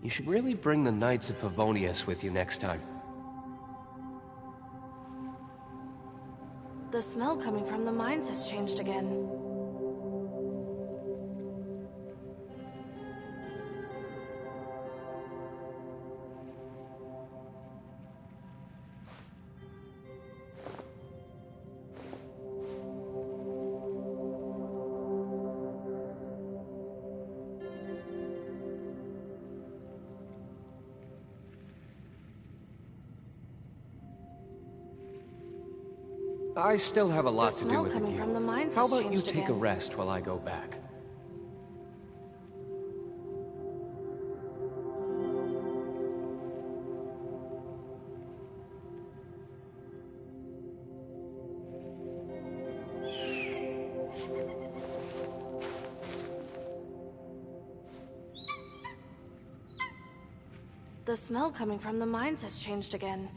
You should really bring the Knights of Favonius with you next time. The smell coming from the mines has changed again. I still have a lot to do with the coming from the guild. mines How has about you changed take a again. rest while I go back? The smell coming from the mines has changed again.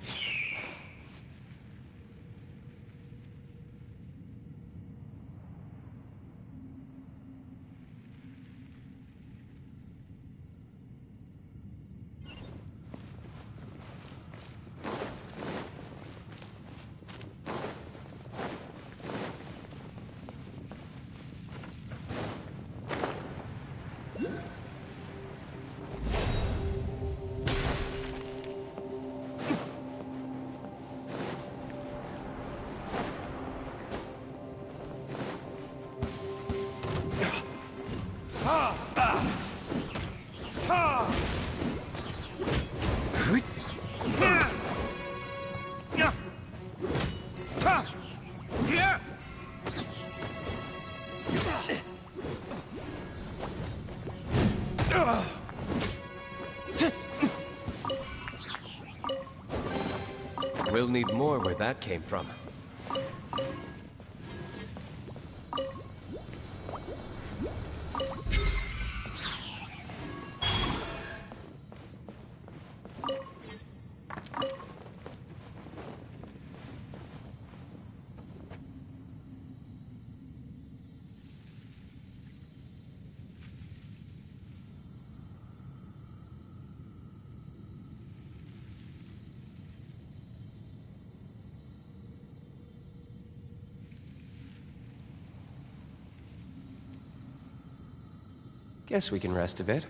We'll need more where that came from. Guess we can rest a bit.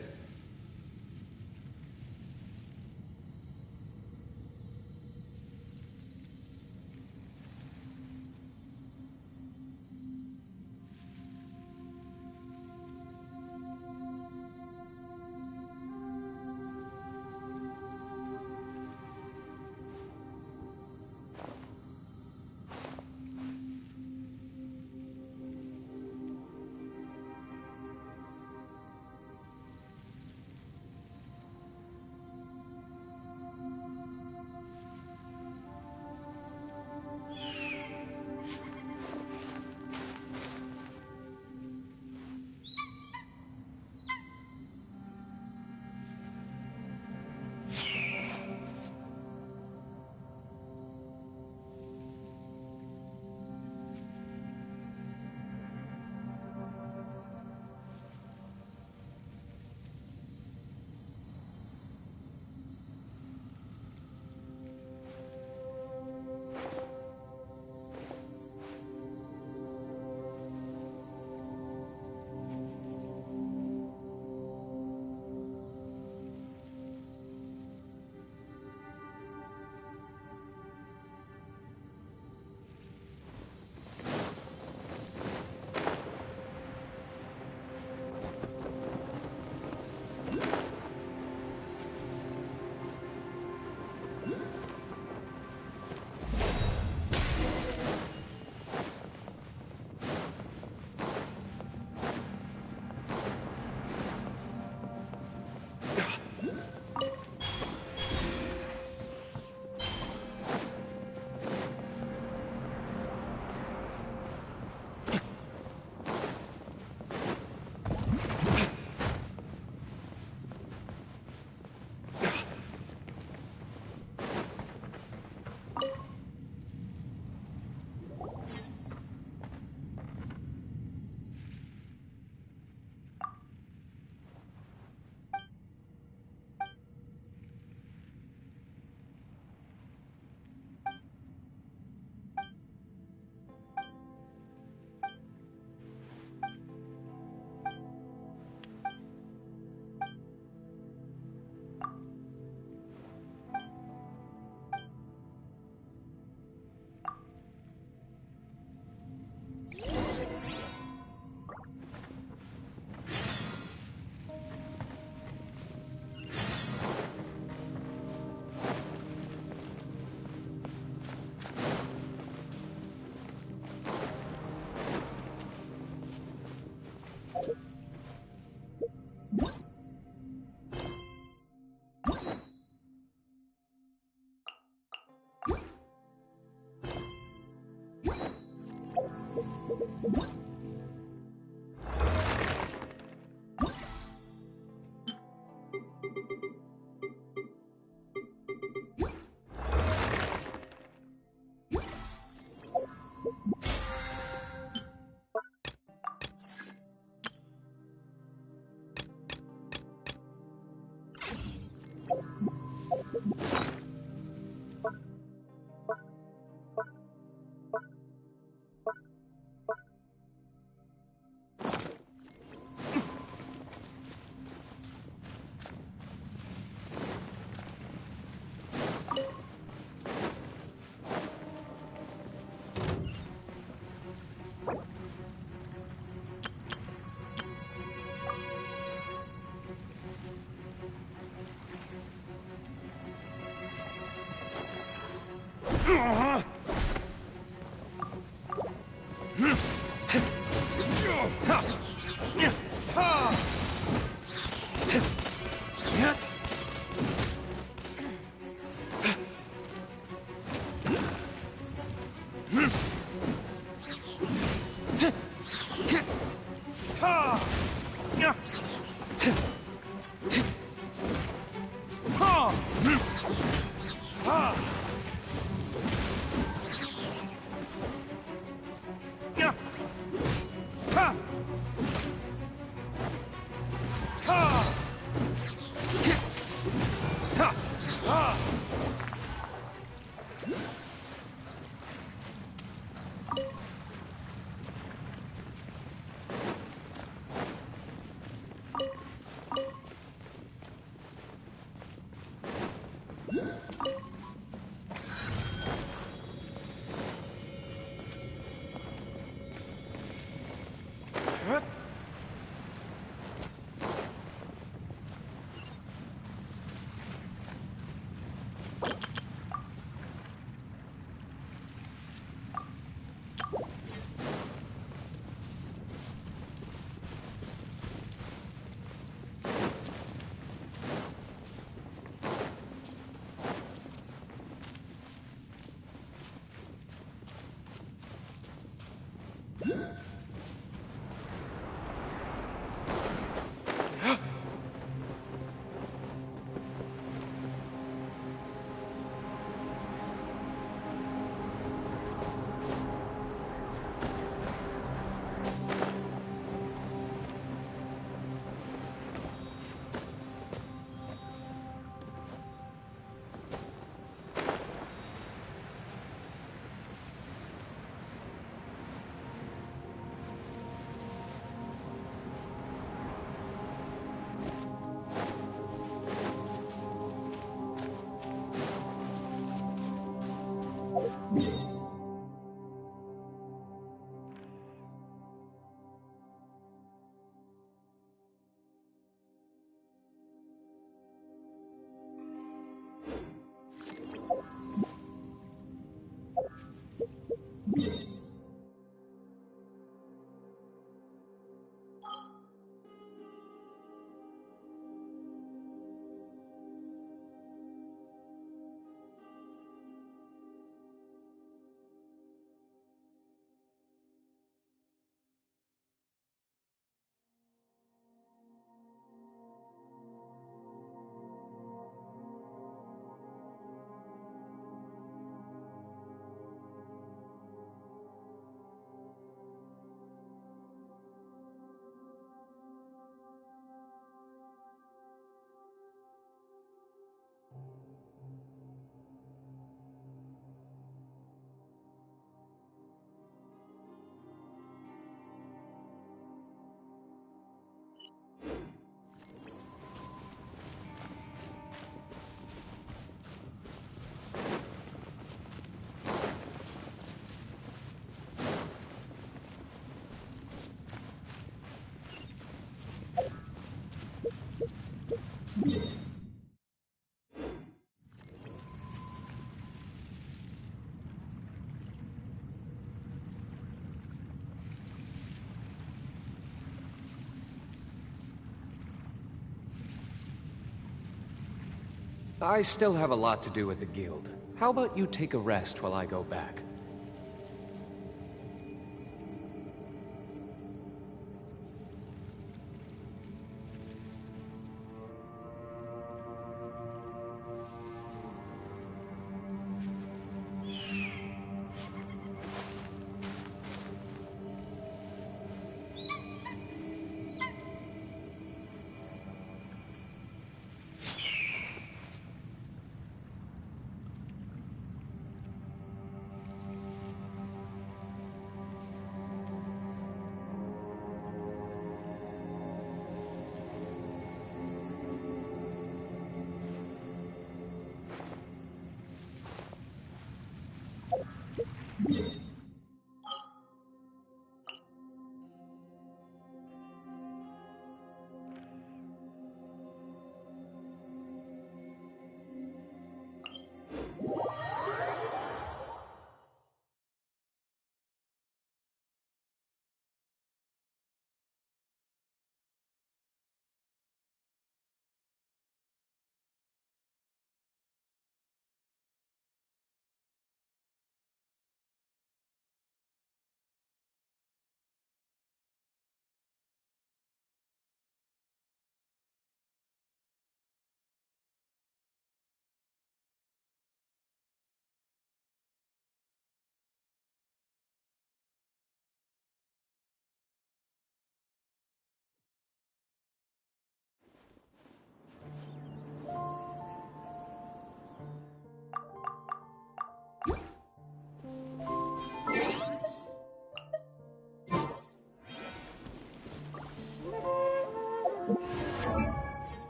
I still have a lot to do with the guild. How about you take a rest while I go back?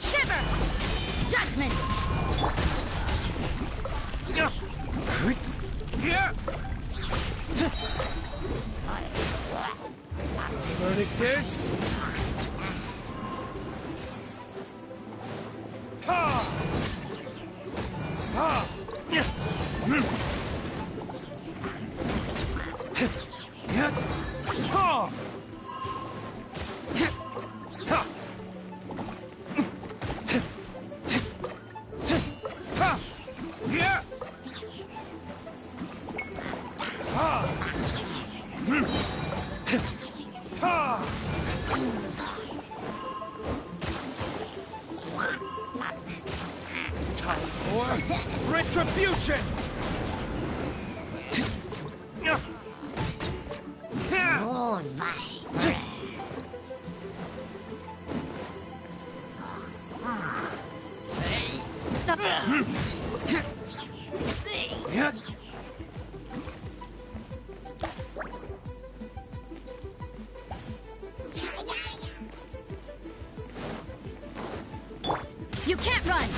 Shiver! Judgment! Verdict is... Time for retribution! Oh, my. You can't run!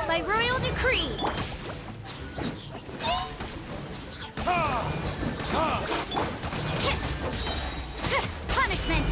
By royal decree! Punishment!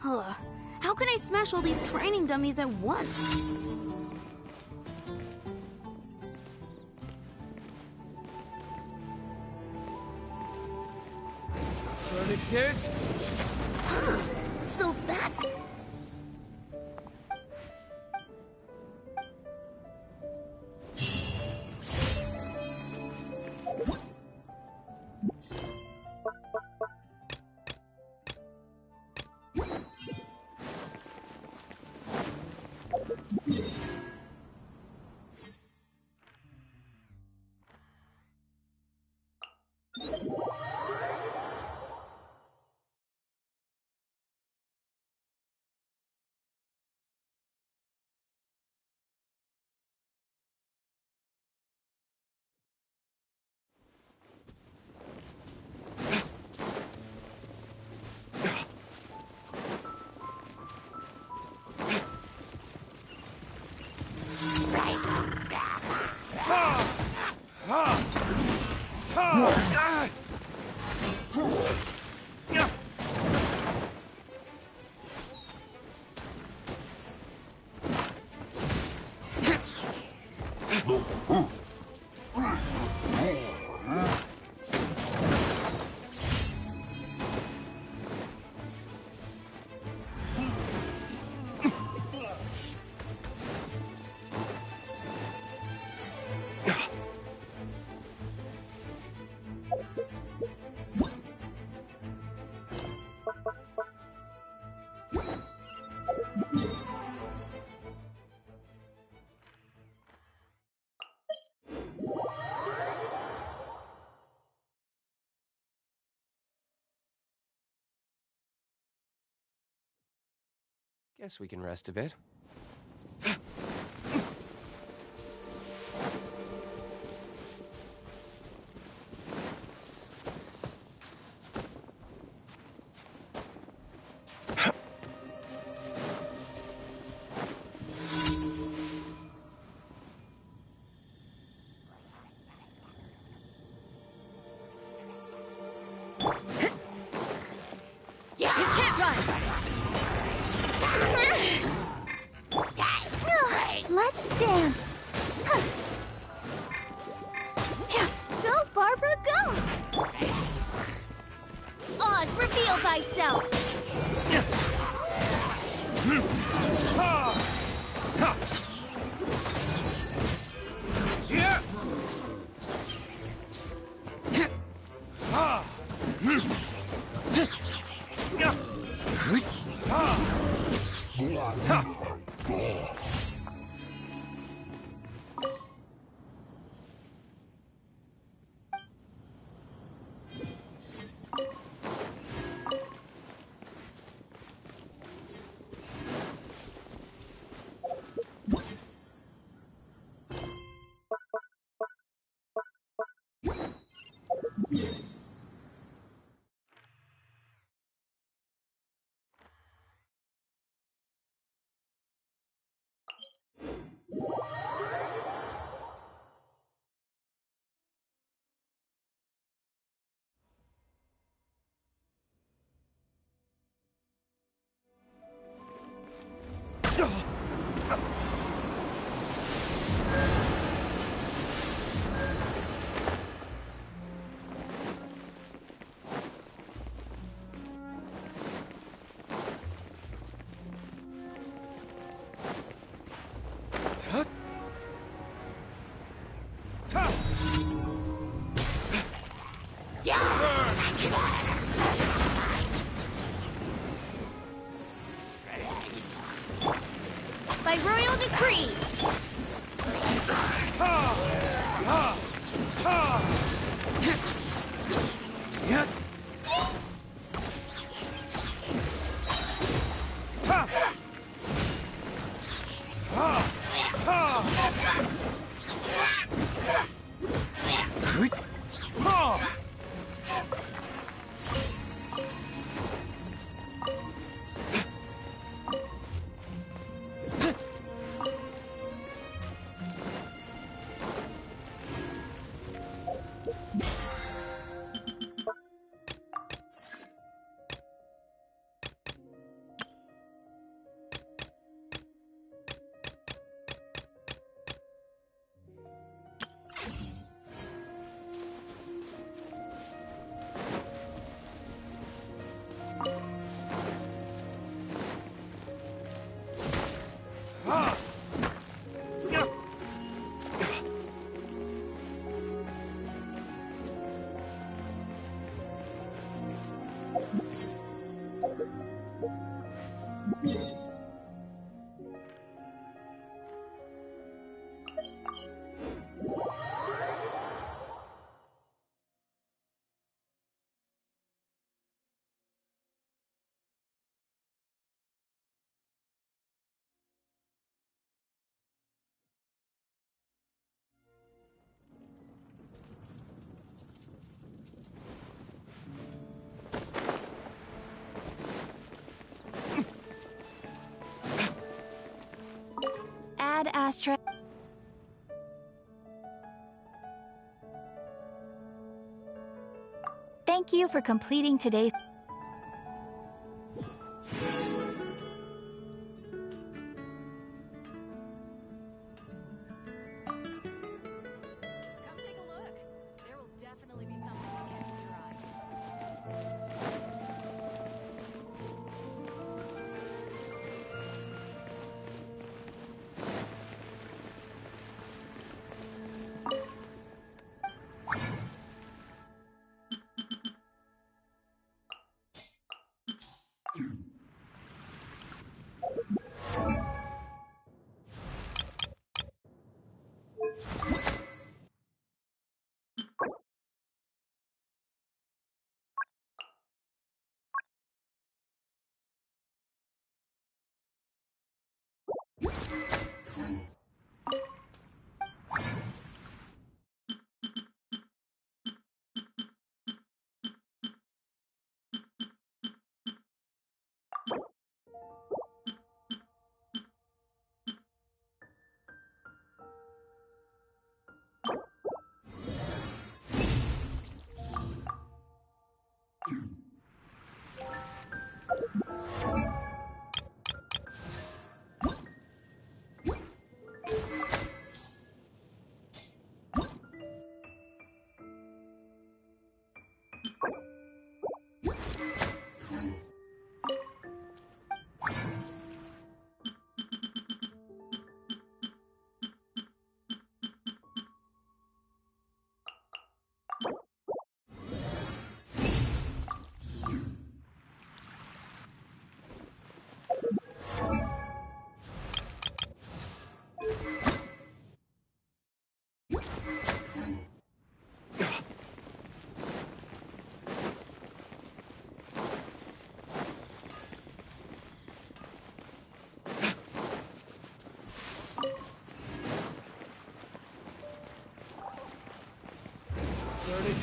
Huh. How can I smash all these training dummies at once? Verdict So that's... Guess we can rest a bit. You can't run! Let's dance! Go, Barbara, go! Oz, reveal thyself! By royal decree! Add asterisk. Thank you for completing today's. Come take a look. There will definitely be something that catches your eye.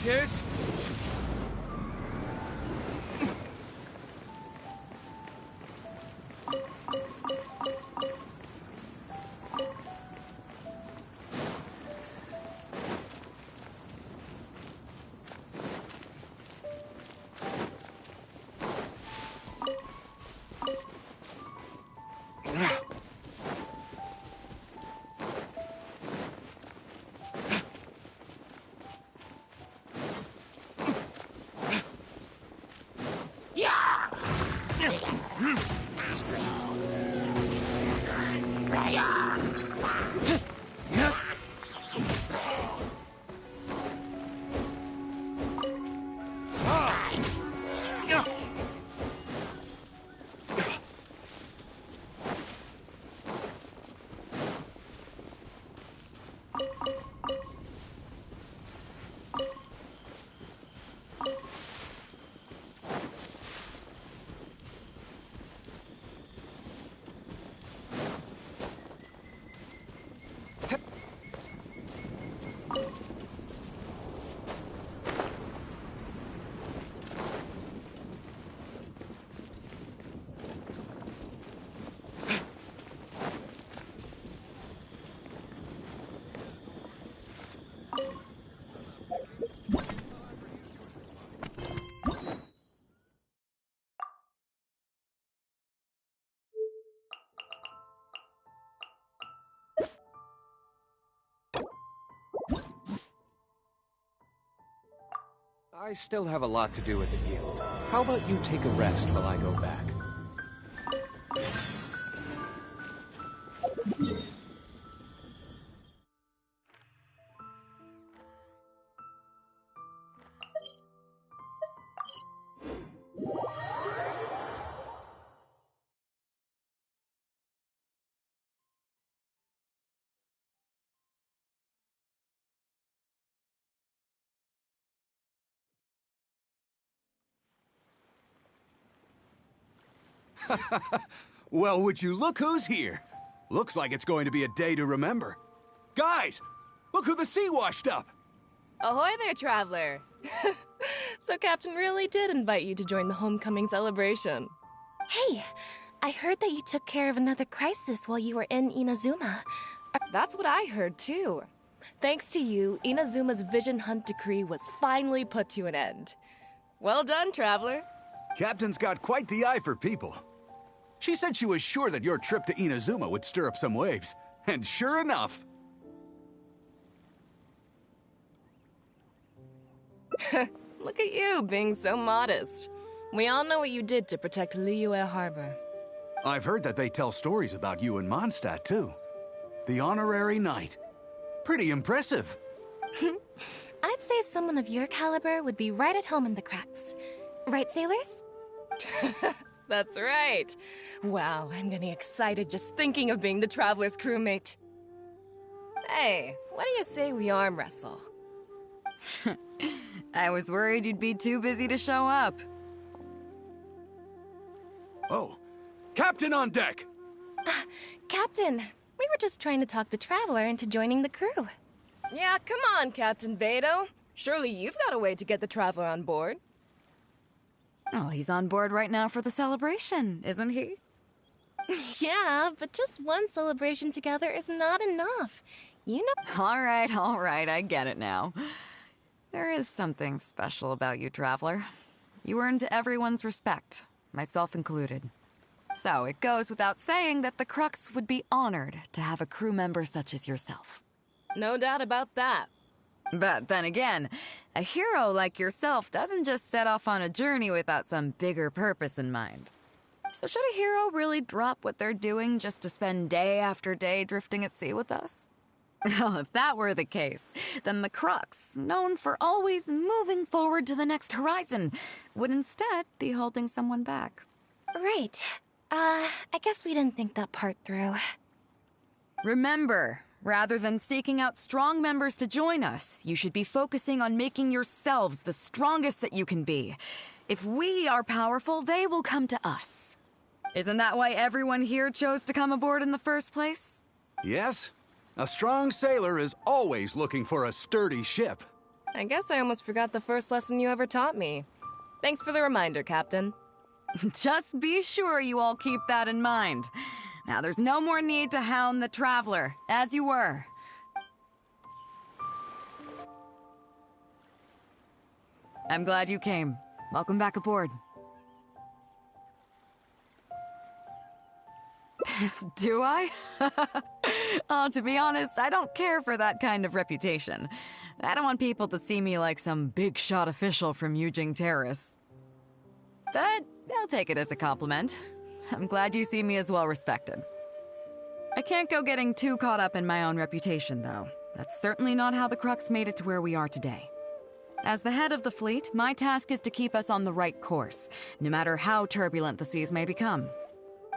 This? I still have a lot to do with the guild. How about you take a rest while I go back? Well, would you look who's here? Looks like it's going to be a day to remember. Guys, look who the sea washed up! Ahoy there, traveler! So Captain really did invite you to join the homecoming celebration. Hey, I heard that you took care of another crisis while you were in Inazuma. That's what I heard, too. Thanks to you, Inazuma's Vision Hunt decree was finally put to an end. Well done, traveler. Captain's got quite the eye for people. She said she was sure that your trip to Inazuma would stir up some waves. And sure enough... Look at you, being so modest. We all know what you did to protect Liyue Harbor. I've heard that they tell stories about you in Mondstadt, too. The honorary knight. Pretty impressive. I'd say someone of your caliber would be right at home in the cracks. Right, sailors? That's right. Wow, I'm getting excited just thinking of being the Traveler's crewmate. Hey, what do you say we arm wrestle? I was worried you'd be too busy to show up. Oh, Captain on deck! Captain, we were just trying to talk the Traveler into joining the crew. Yeah, come on, Captain Beto. Surely you've got a way to get the Traveler on board. Oh, he's on board right now for the celebration, isn't he? Yeah, but just one celebration together is not enough. You know. All right, I get it now. There is something special about you, Traveler. You earned everyone's respect, myself included. So it goes without saying that the Crux would be honored to have a crew member such as yourself. No doubt about that. But then again, a hero like yourself doesn't just set off on a journey without some bigger purpose in mind. So should a hero really drop what they're doing just to spend day after day drifting at sea with us? Well, if that were the case, then the Crux, known for always moving forward to the next horizon, would instead be holding someone back. Right. I guess we didn't think that part through. Remember, rather than seeking out strong members to join us, you should be focusing on making yourselves the strongest that you can be. If we are powerful, they will come to us. Isn't that why everyone here chose to come aboard in the first place? Yes. A strong sailor is always looking for a sturdy ship. I guess I almost forgot the first lesson you ever taught me. Thanks for the reminder, Captain. Just be sure you all keep that in mind. Now, there's no more need to hound the Traveler, as you were. I'm glad you came. Welcome back aboard. Do I? Oh, to be honest, I don't care for that kind of reputation. I don't want people to see me like some big-shot official from Yujing Terrace. But I'll take it as a compliment. I'm glad you see me as well-respected. I can't go getting too caught up in my own reputation, though. That's certainly not how the Crux made it to where we are today. As the head of the fleet, my task is to keep us on the right course, no matter how turbulent the seas may become.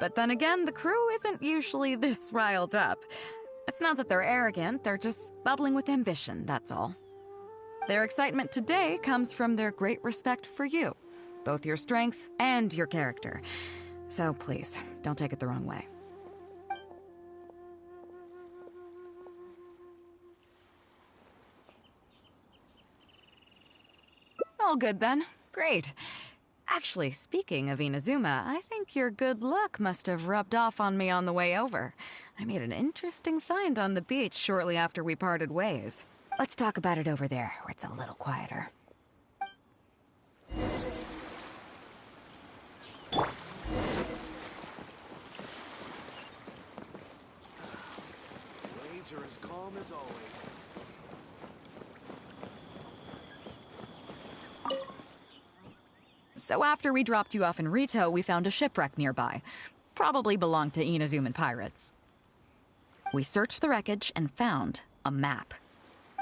But then again, the crew isn't usually this riled up. It's not that they're arrogant, they're just bubbling with ambition, that's all. Their excitement today comes from their great respect for you, both your strength and your character. So please, don't take it the wrong way. All good then. Great. Actually, speaking of Inazuma, I think your good luck must have rubbed off on me on the way over. I made an interesting find on the beach shortly after we parted ways. Let's talk about it over there, where it's a little quieter. Waves are as calm as always. So after we dropped you off in Rito, we found a shipwreck nearby. Probably belonged to Inazuman pirates. We searched the wreckage and found a map.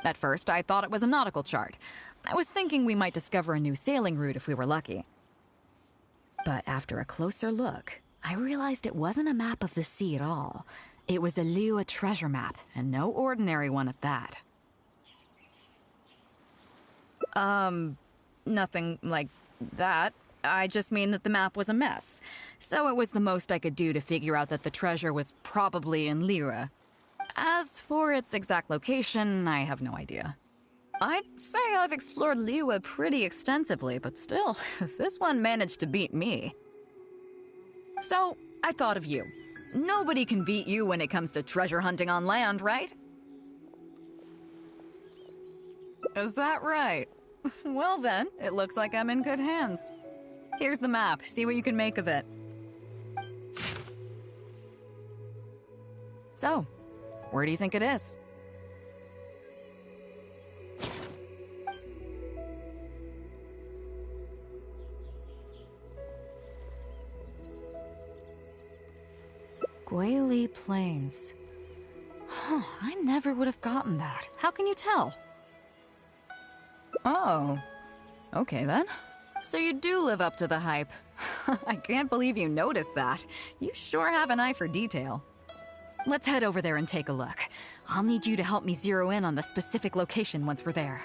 At first, I thought it was a nautical chart. I was thinking we might discover a new sailing route if we were lucky. But after a closer look, I realized it wasn't a map of the sea at all. It was a Liyue treasure map, and no ordinary one at that. Nothing like that. I just mean that the map was a mess. So it was the most I could do to figure out that the treasure was probably in Lyra. As for its exact location, I have no idea. I'd say I've explored Liyue pretty extensively, but still, this one managed to beat me. So, I thought of you. Nobody can beat you when it comes to treasure hunting on land, right? Is that right? Well then, it looks like I'm in good hands. Here's the map. See what you can make of it. So, where do you think it is? Guili Plains. Huh, I never would have gotten that. How can you tell? Oh, okay then. So you do live up to the hype. I can't believe you noticed that. You sure have an eye for detail. Let's head over there and take a look. I'll need you to help me zero in on the specific location once we're there.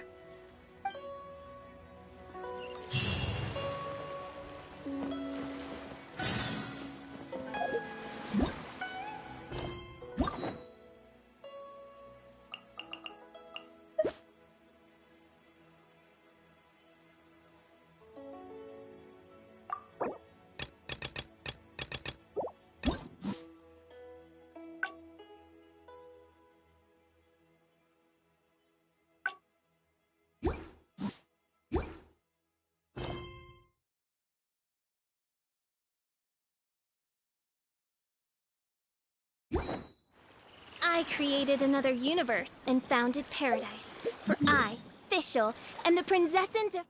I created another universe and founded paradise. For I, Fischl, am the Prinzessin de...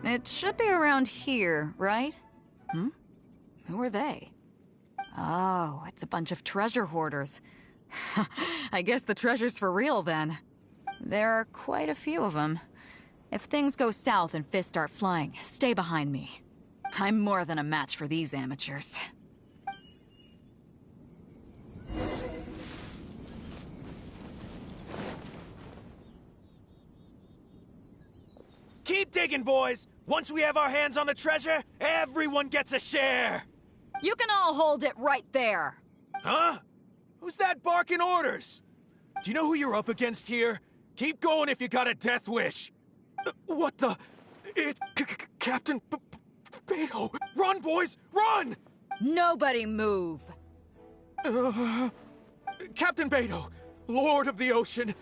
It should be around here, right? Who are they? Oh, it's a bunch of treasure hoarders. I guess the treasure's for real, then. There are quite a few of them. If things go south and fists start flying, stay behind me. I'm more than a match for these amateurs. Keep digging, boys! Once we have our hands on the treasure, everyone gets a share! You can all hold it right there! Huh? Who's that barking orders? Do you know who you're up against here? Keep going if you got a death wish! What the... It's Captain Beto! Run, boys! Run! Nobody move! Captain Beto, Lord of the Ocean,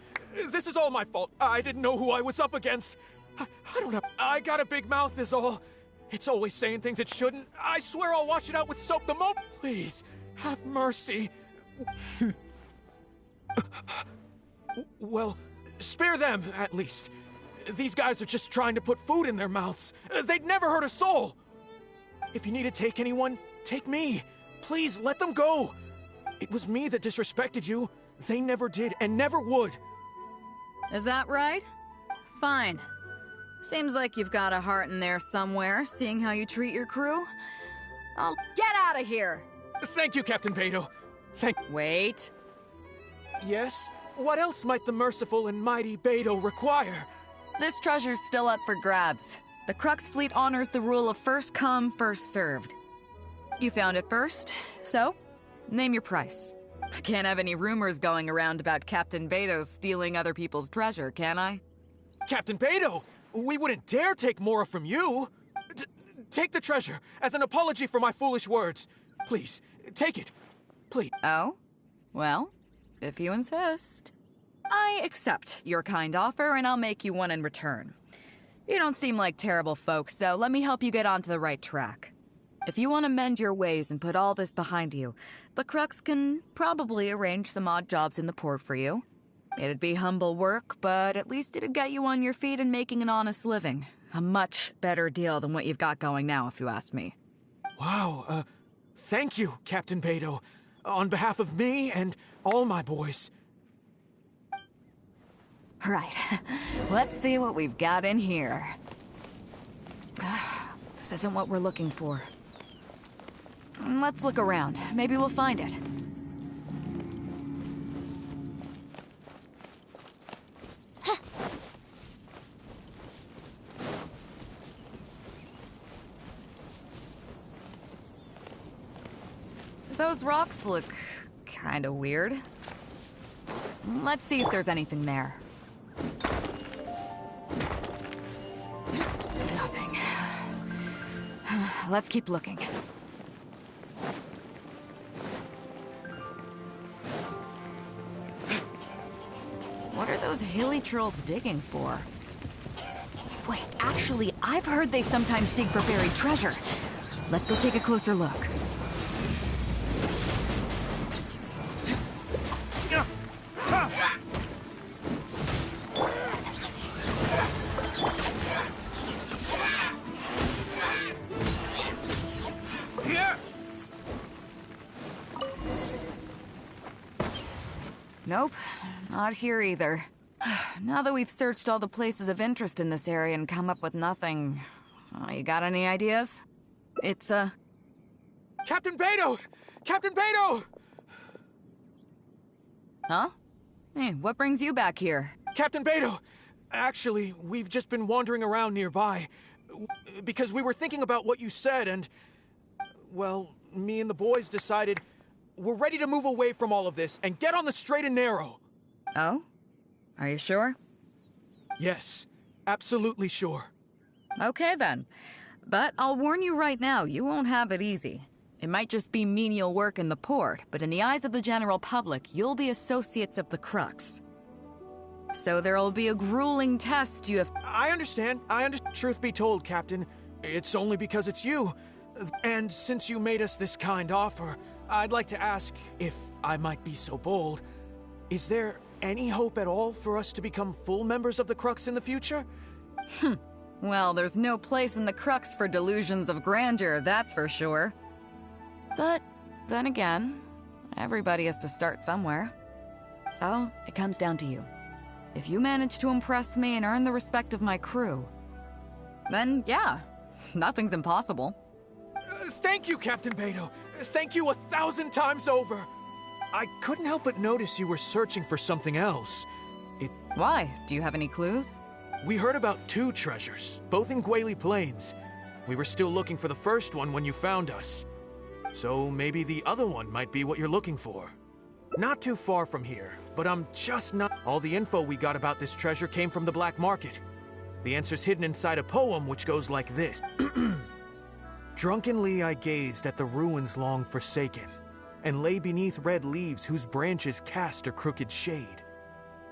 this is all my fault. I didn't know who I was up against. I don't know. I got a big mouth is all. It's always saying things it shouldn't. I swear I'll wash it out with soap the moment. Please, have mercy. Well, spare them, at least. These guys are just trying to put food in their mouths. They'd never hurt a soul. If you need to take anyone, take me. Please, let them go. It was me that disrespected you. They never did and never would. Is that right? Fine. Seems like you've got a heart in there somewhere, seeing how you treat your crew. I'll get out of here! Thank you, Captain Beto. Wait. Yes? What else might the merciful and mighty Beto require? This treasure's still up for grabs. The Crux fleet honors the rule of first come, first served. You found it first, so name your price. I can't have any rumors going around about Captain Beto stealing other people's treasure, can I? Captain Beto! We wouldn't dare take more from you! Take the treasure, as an apology for my foolish words. Please, take it. Please. Oh? Well, if you insist. I accept your kind offer, and I'll make you one in return. You don't seem like terrible folks, so let me help you get onto the right track. If you want to mend your ways and put all this behind you, the Crux can probably arrange some odd jobs in the port for you. It'd be humble work, but at least it'd get you on your feet and making an honest living. A much better deal than what you've got going now, if you ask me. Wow, thank you, Captain Beto. On behalf of me and all my boys. Right. Let's see what we've got in here. This isn't what we're looking for. Let's look around. Maybe we'll find it. Those rocks look kind of weird. Let's see if there's anything there. Nothing. Let's keep looking. What are those hilly trolls digging for? Wait, actually, I've heard they sometimes dig for buried treasure. Let's go take a closer look. Nope, not here either. Now that we've searched all the places of interest in this area and come up with nothing, you got any ideas? It's, Captain Beto! Captain Beto! Huh? Hey, what brings you back here? Captain Beto! Actually, we've just been wandering around nearby. Because we were thinking about what you said and... Well, me and the boys decided... We're ready to move away from all of this and get on the straight and narrow. Oh? Are you sure? Yes, absolutely sure. Okay then. But I'll warn you right now, you won't have it easy. It might just be menial work in the port, but in the eyes of the general public, you'll be associates of the Crux. So there'll be a grueling test you have... I understand. Truth be told, Captain, it's only because it's you. And since you made us this kind offer, I'd like to ask, if I might be so bold, is there any hope at all for us to become full members of the Crux in the future? Well, there's no place in the Crux for delusions of grandeur, that's for sure. But then again, everybody has to start somewhere. So, it comes down to you. If you manage to impress me and earn the respect of my crew, then yeah, nothing's impossible. Thank you, Captain Beto. Thank you 1,000 times over. I couldn't help but notice you were searching for something else. Why? Do you have any clues? We heard about 2 treasures, both in Guili Plains. We were still looking for the first one when you found us. So maybe the other one might be what you're looking for. Not too far from here, but I'm just not... All the info we got about this treasure came from the black market. The answer's hidden inside a poem which goes like this. Drunkenly I gazed at the ruins long forsaken, and lay beneath red leaves whose branches cast a crooked shade.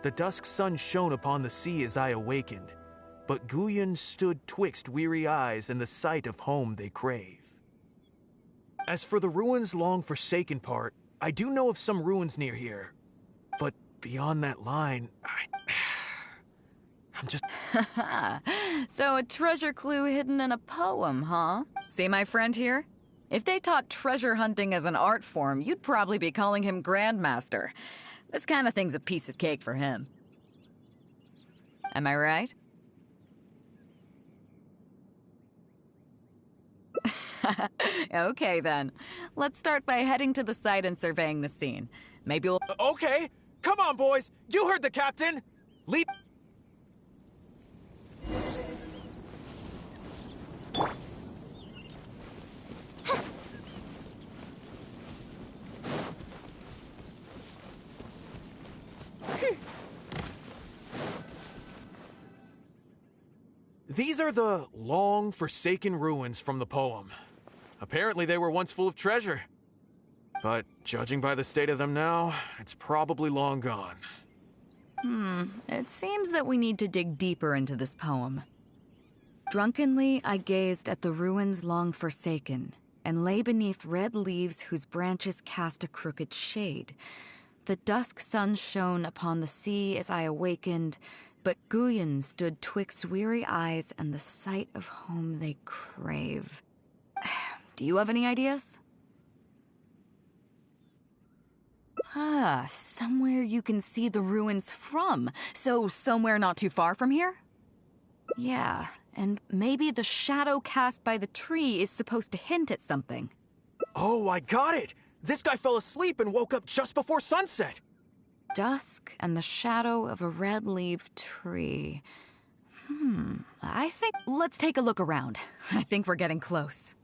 The dusk sun shone upon the sea as I awakened, but Guyon stood twixt weary eyes and the sight of home they crave. As for the ruins long forsaken part, I do know of some ruins near here, but beyond that line, I'm just... So a treasure clue hidden in a poem, huh? See my friend here? If they taught treasure hunting as an art form, you'd probably be calling him Grandmaster. This kind of thing's a piece of cake for him. Am I right? Okay then. Let's start by heading to the site and surveying the scene. Maybe we'll... Okay! Come on, boys! You heard the captain! Lead... These are the long forsaken ruins from the poem. Apparently they were once full of treasure. But judging by the state of them now, it's probably long gone. It seems that we need to dig deeper into this poem. Drunkenly I gazed at the ruins long forsaken, and lay beneath red leaves whose branches cast a crooked shade. The dusk sun shone upon the sea as I awakened, but Guyon stood twixt weary eyes and the sight of home they crave. Do you have any ideas? Somewhere you can see the ruins from. So somewhere not too far from here? Yeah, and maybe the shadow cast by the tree is supposed to hint at something. Oh, I got it! This guy fell asleep and woke up just before sunset! Dusk and the shadow of a red-leaved tree. I think let's take a look around. I think we're getting close.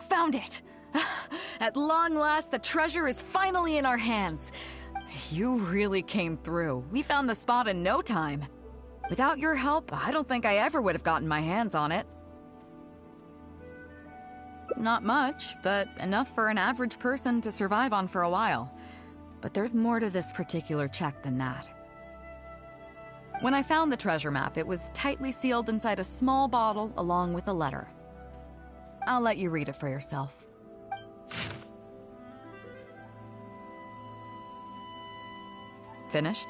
Found it! At long last, the treasure is finally in our hands. You really came through. We found the spot in no time. Without your help, I don't think I ever would have gotten my hands on it. Not much, but enough for an average person to survive on for a while. But there's more to this particular check than that. When I found the treasure map, it was tightly sealed inside a small bottle along with a letter. I'll let you read it for yourself. Finished?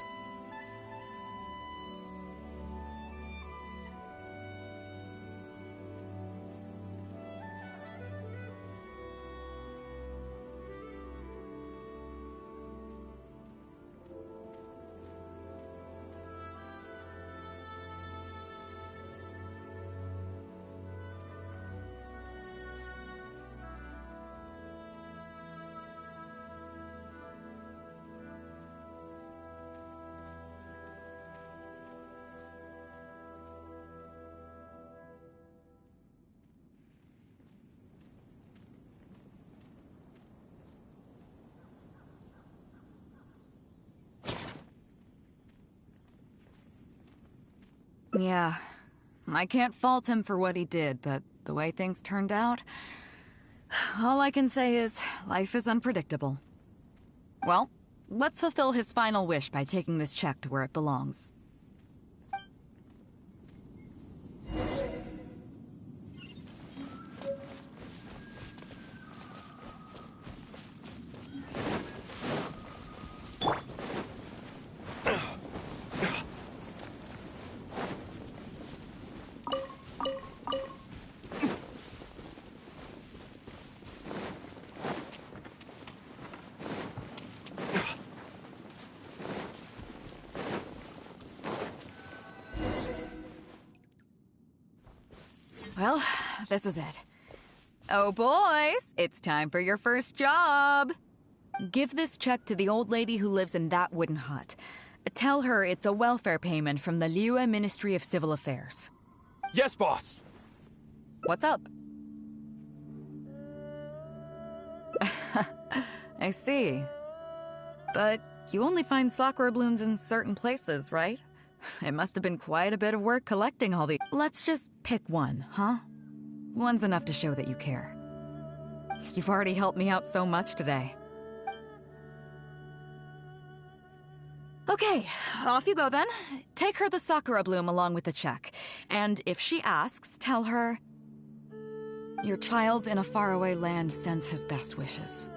Yeah, I can't fault him for what he did, but the way things turned out, all I can say is life is unpredictable. Well, let's fulfill his final wish by taking this check to where it belongs. Well, this is it. Oh, boys, it's time for your first job. Give this check to the old lady who lives in that wooden hut. Tell her it's a welfare payment from the Liyue Ministry of Civil Affairs. Yes, boss! What's up? I see. But you only find sakura blooms in certain places, right? It must have been quite a bit of work collecting all these. Let's just pick one, huh? One's enough to show that you care. You've already helped me out so much today. Okay, off you go then. Take her the sakura bloom along with the check. And if she asks, tell her, your child in a faraway land sends his best wishes.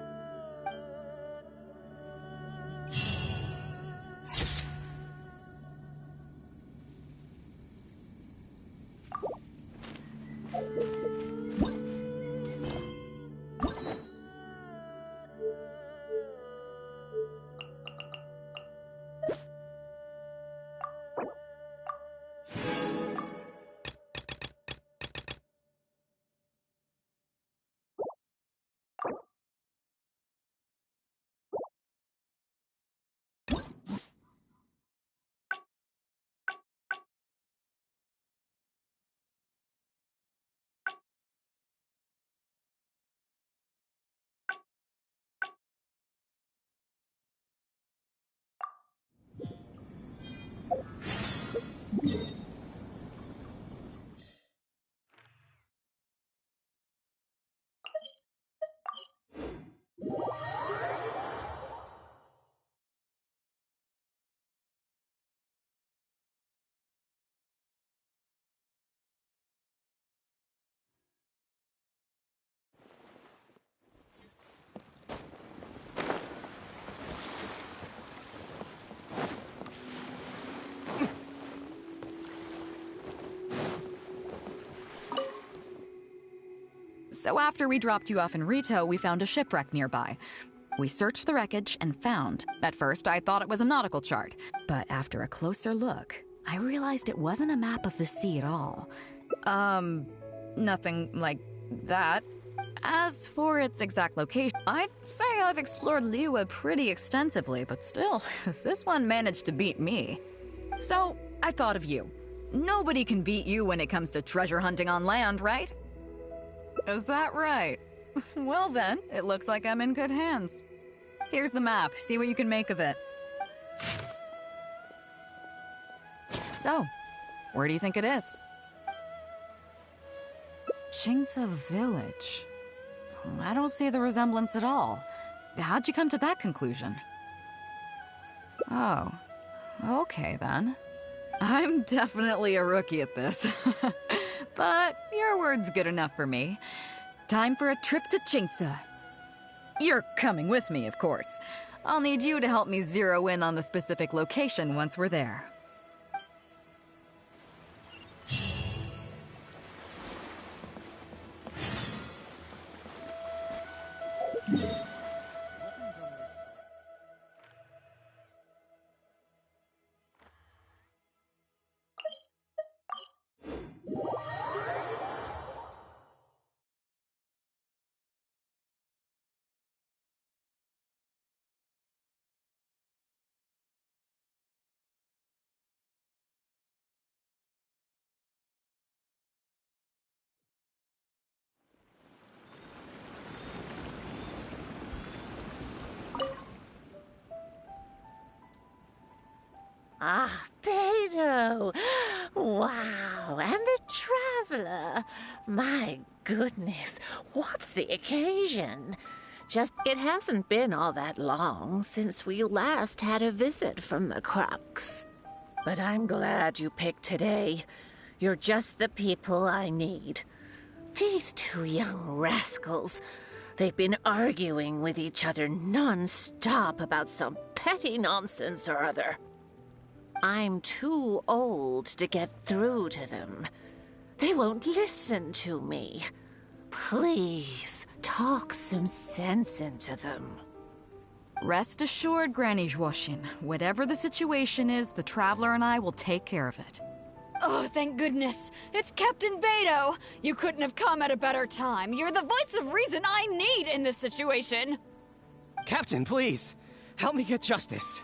So after we dropped you off in Rito, we found a shipwreck nearby. We searched the wreckage and found. At first, I thought it was a nautical chart. But after a closer look, I realized it wasn't a map of the sea at all. Nothing like that. As for its exact location, I'd say I've explored Liyue pretty extensively, but still, this one managed to beat me. So, I thought of you. Nobody can beat you when it comes to treasure hunting on land, right? Is that right? Well then, it looks like I'm in good hands. Here's the map, see what you can make of it. So, where do you think it is? Qingce Village. I don't see the resemblance at all. How'd you come to that conclusion? Oh, okay then. I'm definitely a rookie at this. But your word's good enough for me. Time for a trip to Qingce. You're coming with me, of course. I'll need you to help me zero in on the specific location once we're there. Ah, Beto! Wow, and the Traveler! My goodness, what's the occasion? Just, it hasn't been all that long since we last had a visit from the Crux. But I'm glad you picked today. You're just the people I need. These two young rascals, they've been arguing with each other non-stop about some petty nonsense or other. I'm too old to get through to them. They won't listen to me. Please, talk some sense into them. Rest assured, Granny Zhuoxin, whatever the situation is, the Traveler and I will take care of it. Oh, thank goodness. It's Captain Beto. You couldn't have come at a better time. You're the voice of reason I need in this situation. Captain, please, help me get justice.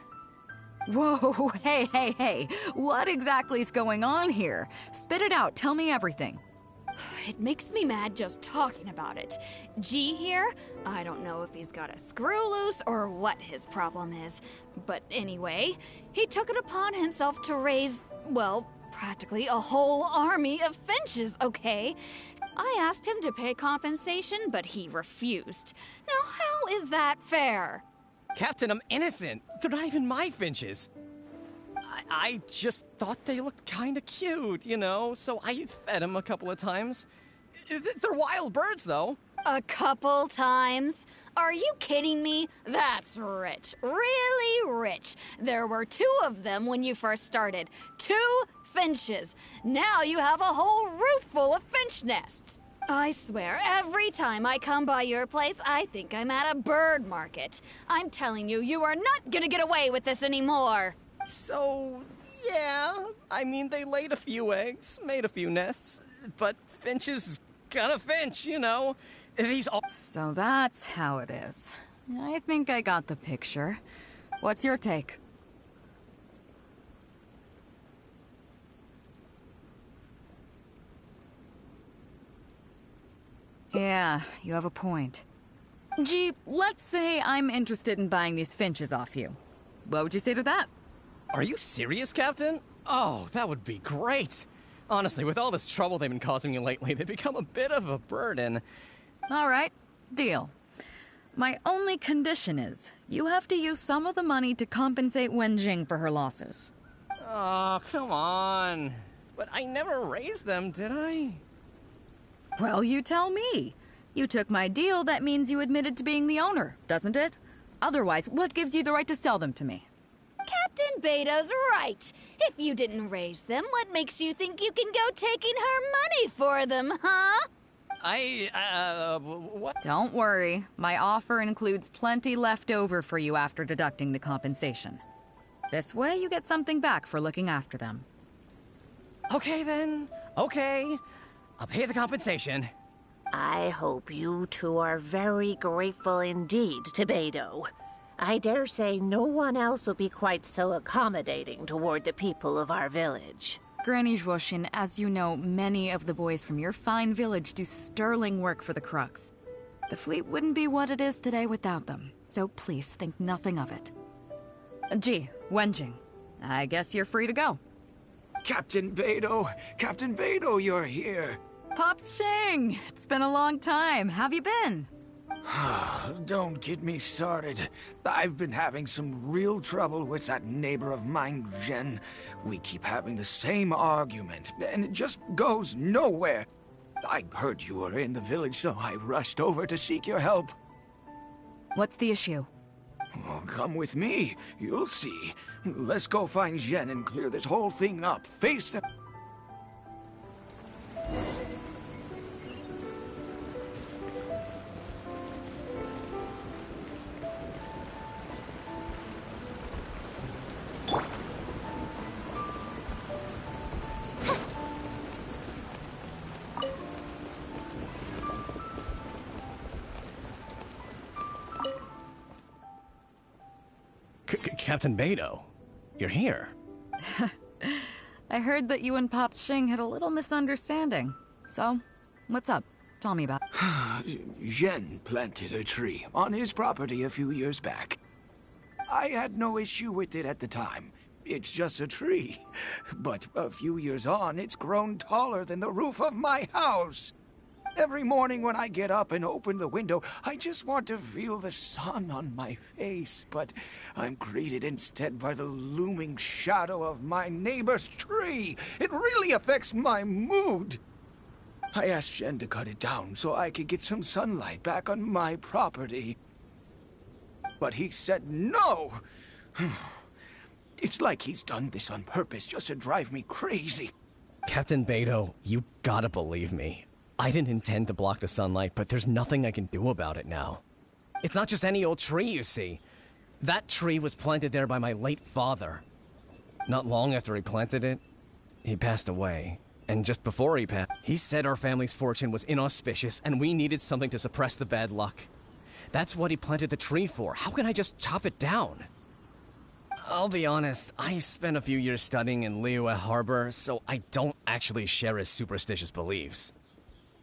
Whoa, hey. What exactly is going on here? Spit it out, tell me everything. It makes me mad just talking about it. G here, I don't know if he's got a screw loose or what his problem is. But anyway, he took it upon himself to raise, well, practically a whole army of finches, okay? I asked him to pay compensation, but he refused. Now, how is that fair? Captain, I'm innocent. They're not even my finches. I just thought they looked kinda cute, you know, so I fed them a couple of times. They're wild birds, though. A couple times? Are you kidding me? That's rich. Really rich. There were 2 of them when you first started. 2 finches. Now you have a whole roof full of finch nests. I swear, every time I come by your place, I think I'm at a bird market. I'm telling you, you are not gonna get away with this anymore. So, yeah, I mean, they laid a few eggs, made a few nests, but finches gotta finch, you know. These all... So that's how it is. I think I got the picture. What's your take? Yeah, you have a point. Gee, let's say I'm interested in buying these finches off you. What would you say to that? Are you serious, Captain? Oh, that would be great. Honestly, with all this trouble they've been causing me lately, they've become a bit of a burden. All right, deal. My only condition is you have to use some of the money to compensate Wenjing for her losses. Oh, come on. But I never raised them, did I? Well, you tell me. You took my deal, that means you admitted to being the owner, doesn't it? Otherwise, what gives you the right to sell them to me? Captain Beto's right. If you didn't raise them, what makes you think you can go taking her money for them, huh? What? Don't worry. My offer includes plenty left over for you after deducting the compensation. This way, you get something back for looking after them. Okay, then. Okay. I'll pay the compensation. I hope you two are very grateful indeed to Beto. I dare say no one else will be quite so accommodating toward the people of our village. Granny Zhuoshin, as you know, many of the boys from your fine village do sterling work for the Crux. The fleet wouldn't be what it is today without them, so please think nothing of it. Gee, Wenjing, I guess you're free to go. Captain Beto, you're here. Pops Xing, it's been a long time. Have you been? Don't get me started. I've been having some real trouble with that neighbor of mine, Zhen. We keep having the same argument, and it just goes nowhere. I heard you were in the village, so I rushed over to seek your help. What's the issue? Oh, come with me. You'll see. Let's go find Zhen and clear this whole thing up. Face the... Captain Beto, you're here. I heard that you and Pops Xing had a little misunderstanding. So, what's up? Tell me about it. Zhen planted a tree on his property a few years back. I had no issue with it at the time. It's just a tree. But a few years on, it's grown taller than the roof of my house. Every morning when I get up and open the window, I just want to feel the sun on my face, but I'm greeted instead by the looming shadow of my neighbor's tree. It really affects my mood. I asked Zhen to cut it down so I could get some sunlight back on my property. But he said no. It's like he's done this on purpose just to drive me crazy. Captain Beto, you gotta believe me. I didn't intend to block the sunlight, but there's nothing I can do about it now. It's not just any old tree, you see. That tree was planted there by my late father. Not long after he planted it, he passed away. And just before he passed, he said our family's fortune was inauspicious and we needed something to suppress the bad luck. That's what he planted the tree for. How can I just chop it down? I'll be honest, I spent a few years studying in Liyue Harbor, so I don't actually share his superstitious beliefs.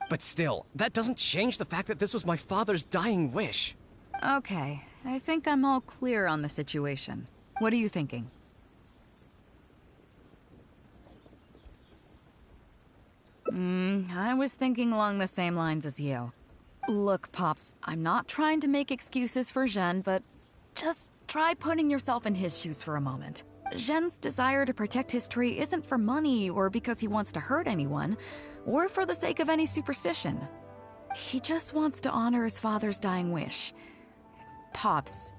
But still, that doesn't change the fact that this was my father's dying wish. Okay, I think I'm all clear on the situation. What are you thinking? I was thinking along the same lines as you. Look, Pops, I'm not trying to make excuses for Zhen, but just try putting yourself in his shoes for a moment. Zhen's desire to protect his tree isn't for money or because he wants to hurt anyone, or for the sake of any superstition. He just wants to honor his father's dying wish. Pops,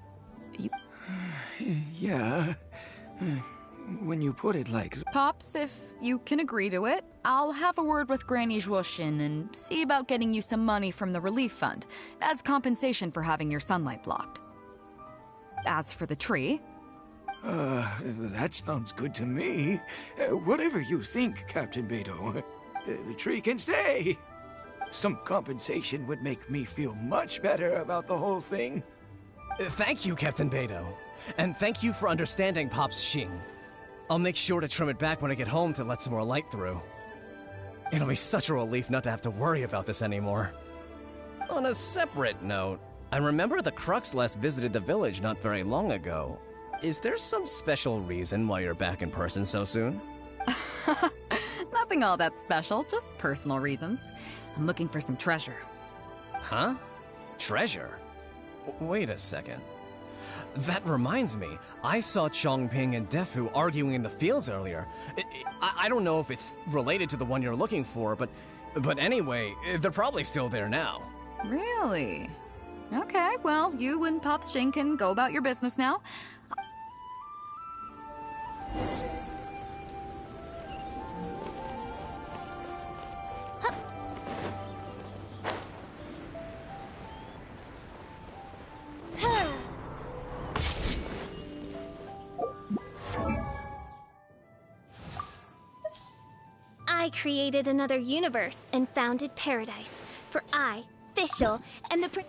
you... Yeah, when you put it like... Pops, if you can agree to it, I'll have a word with Granny Zhuoshin and see about getting you some money from the relief fund, as compensation for having your sunlight blocked. As for the tree... that sounds good to me. Whatever you think, Captain Beto. The tree can stay. Some compensation would make me feel much better about the whole thing. Thank you, Captain Beto. And thank you for understanding Pops Xing. I'll make sure to trim it back when I get home to let some more light through. It'll be such a relief not to have to worry about this anymore. On a separate note, I remember the Crux last visited the village not very long ago. is there some special reason why you're back in person so soon? Nothing all that special, just personal reasons. I'm looking for some treasure. Huh? Treasure? Wait a second. That reminds me, I saw Chongping and Defu arguing in the fields earlier. I don't know if it's related to the one you're looking for, but anyway, they're probably still there now. Really? Okay, well, you and Pop Shing can go about your business now. I created another universe and founded paradise. For I, Fischl, and the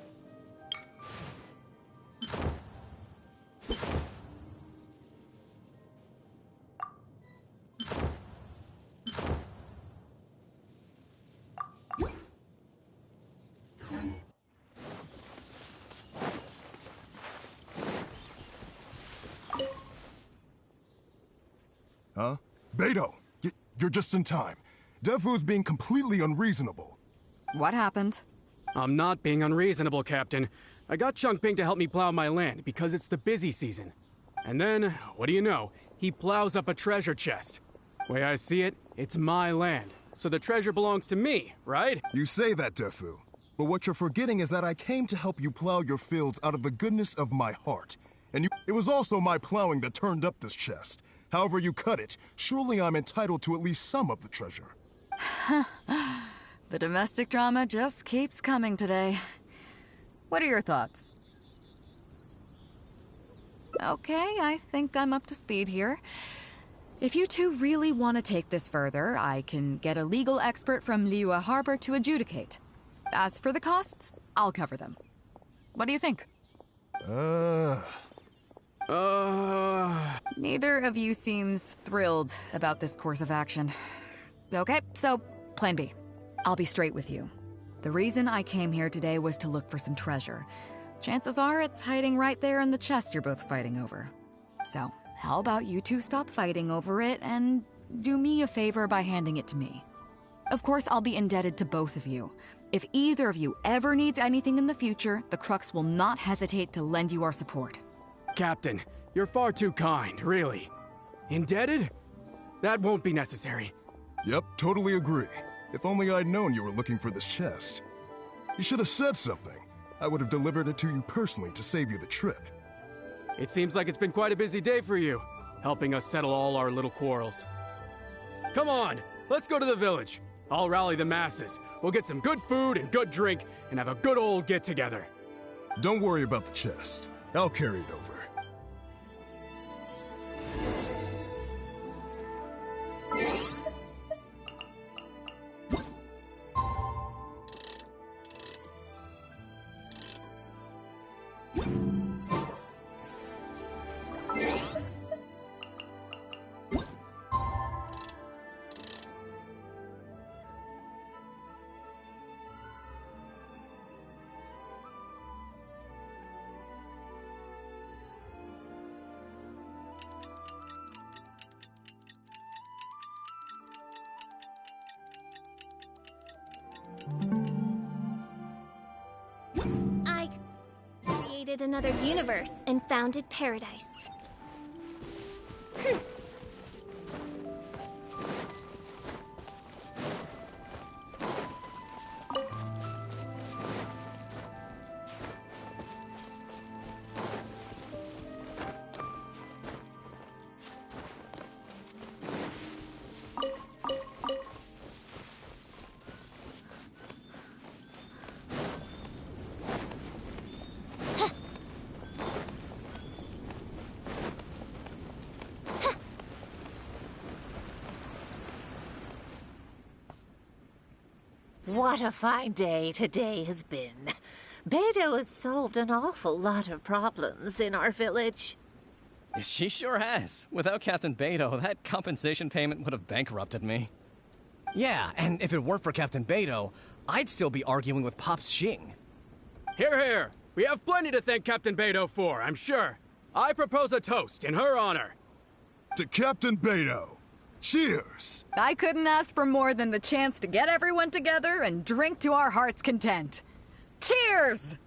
Huh? Beto! You're just in time. Defu's being completely unreasonable. What happened? I'm not being unreasonable, Captain. I got Chongping to help me plow my land because it's the busy season. And then, what do you know? He plows up a treasure chest. Way I see it, it's my land. So the treasure belongs to me, right? You say that, Defu. But what you're forgetting is that I came to help you plow your fields out of the goodness of my heart. And it was also my plowing that turned up this chest. However you cut it, surely I'm entitled to at least some of the treasure. The domestic drama just keeps coming today. What are your thoughts? Okay, I think I'm up to speed here. If you two really want to take this further, I can get a legal expert from Liyue Harbor to adjudicate. As for the costs, I'll cover them. What do you think? Neither of you seems thrilled about this course of action. Okay, so, plan B. I'll be straight with you. The reason I came here today was to look for some treasure. Chances are it's hiding right there in the chest you're both fighting over. So, how about you two stop fighting over it and do me a favor by handing it to me? Of course, I'll be indebted to both of you. If either of you ever needs anything in the future, the Crux will not hesitate to lend you our support. Captain, you're far too kind, really. Indebted? That won't be necessary. Yep, totally agree. If only I'd known you were looking for this chest. You should have said something. I would have delivered it to you personally to save you the trip. It seems like it's been quite a busy day for you, helping us settle all our little quarrels. Come on, let's go to the village. I'll rally the masses. We'll get some good food and good drink and have a good old get-together. Don't worry about the chest. I'll carry it over. I created another universe and founded paradise. What a fine day today has been. Beto has solved an awful lot of problems in our village. She sure has. Without Captain Beto, that compensation payment would have bankrupted me. Yeah, and if it weren't for Captain Beto, I'd still be arguing with Pop Shing. Hear, hear! We have plenty to thank Captain Beto for, I'm sure. I propose a toast in her honor. To Captain Beto. Cheers! I couldn't ask for more than the chance to get everyone together and drink to our heart's content. Cheers!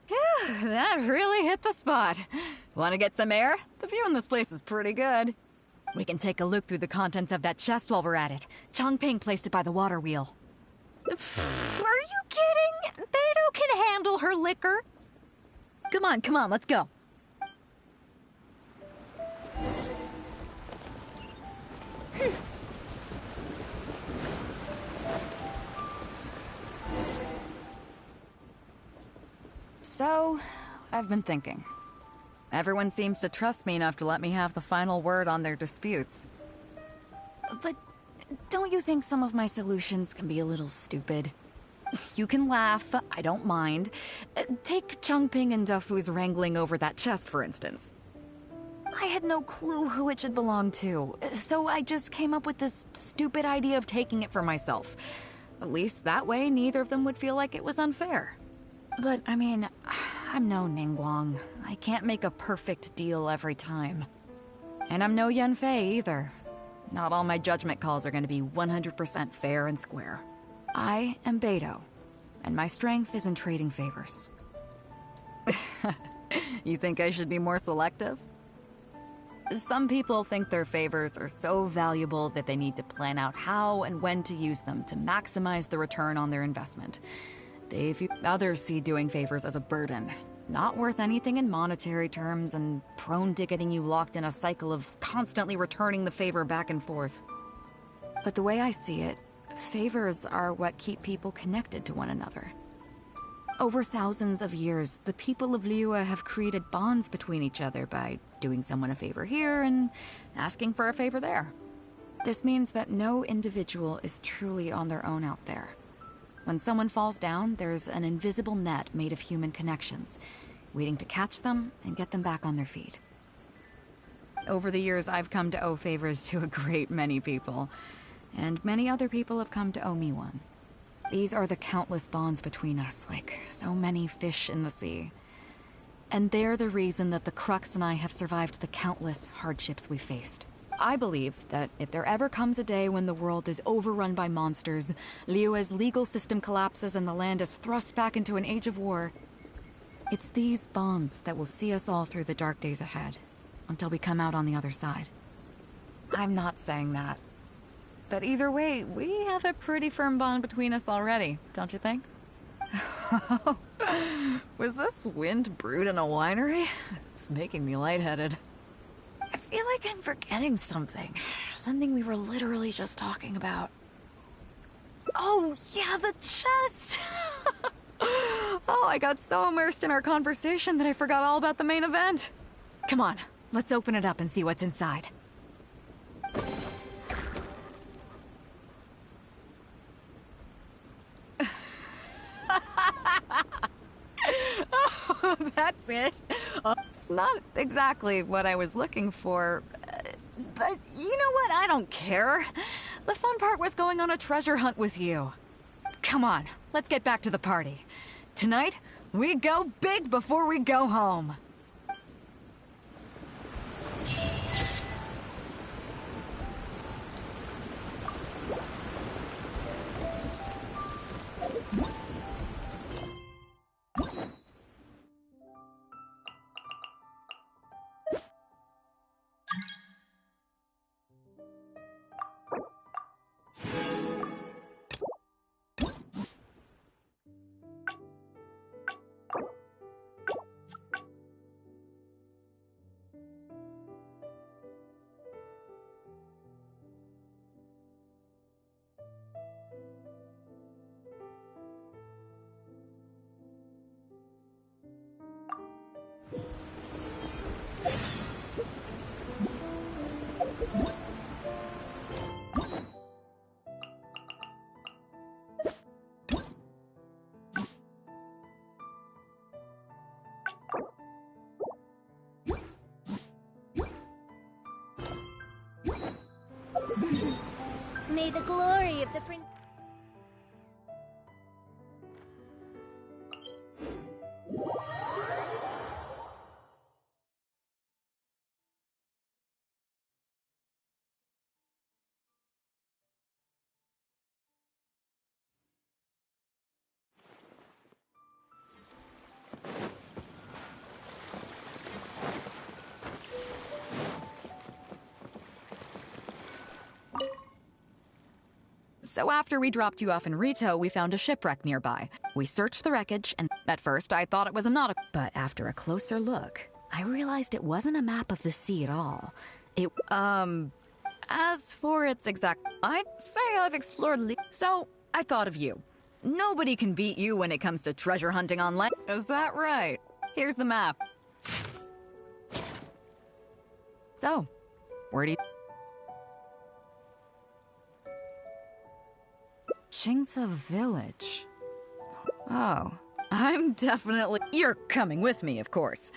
Phew, that really hit the spot. Want to get some air? The view in this place is pretty good. We can take a look through the contents of that chest while we're at it. Chongping placed it by the water wheel. Are you kidding? Beto can handle her liquor. Come on, let's go. So, I've been thinking. Everyone seems to trust me enough to let me have the final word on their disputes. But don't you think some of my solutions can be a little stupid? You can laugh, I don't mind. Take Chongping and Dufu's wrangling over that chest, for instance. I had no clue who it should belong to, so I just came up with this stupid idea of taking it for myself. At least that way, neither of them would feel like it was unfair. But, I mean, I'm no Ningguang. I can't make a perfect deal every time. And I'm no Yanfei either. Not all my judgment calls are going to be 100% fair and square. I am Beto, and my strength is in trading favors. You think I should be more selective? Some people think their favors are so valuable that they need to plan out how and when to use them to maximize the return on their investment. Others see doing favors as a burden, not worth anything in monetary terms and prone to getting you locked in a cycle of constantly returning the favor back and forth. But the way I see it, favors are what keep people connected to one another. Over thousands of years, the people of Liyue have created bonds between each other by doing someone a favor here and asking for a favor there. This means that no individual is truly on their own out there. When someone falls down, there's an invisible net made of human connections, waiting to catch them and get them back on their feet. Over the years, I've come to owe favors to a great many people, and many other people have come to owe me one. These are the countless bonds between us, like so many fish in the sea. And they're the reason that the Crux and I have survived the countless hardships we faced. I believe that if there ever comes a day when the world is overrun by monsters, Liyue's legal system collapses and the land is thrust back into an age of war, it's these bonds that will see us all through the dark days ahead, until we come out on the other side. I'm not saying that. But either way, we have a pretty firm bond between us already, don't you think? Was this wind brewed in a winery? It's making me lightheaded. I feel like I'm forgetting something. Something we were literally just talking about. Oh, yeah, the chest! Oh, I got so immersed in our conversation that I forgot all about the main event. Come on, let's open it up and see what's inside. Oh, that's it. It's not exactly what I was looking for, but you know what? I don't care. The fun part was going on a treasure hunt with you. Come on, let's get back to the party. Tonight, we go big before we go home. May the glory of the prince... So after we dropped you off in Rito, we found a shipwreck nearby. We searched the wreckage, and at first I thought it was a nautical. But after a closer look, I realized it wasn't a map of the sea at all. As for its exact, I'd say I've explored so I thought of you. Nobody can beat you when it comes to treasure hunting on land. Is that right? Here's the map. So, where do you... Chingsa Village. Oh, I'm definitely... You're coming with me, of course.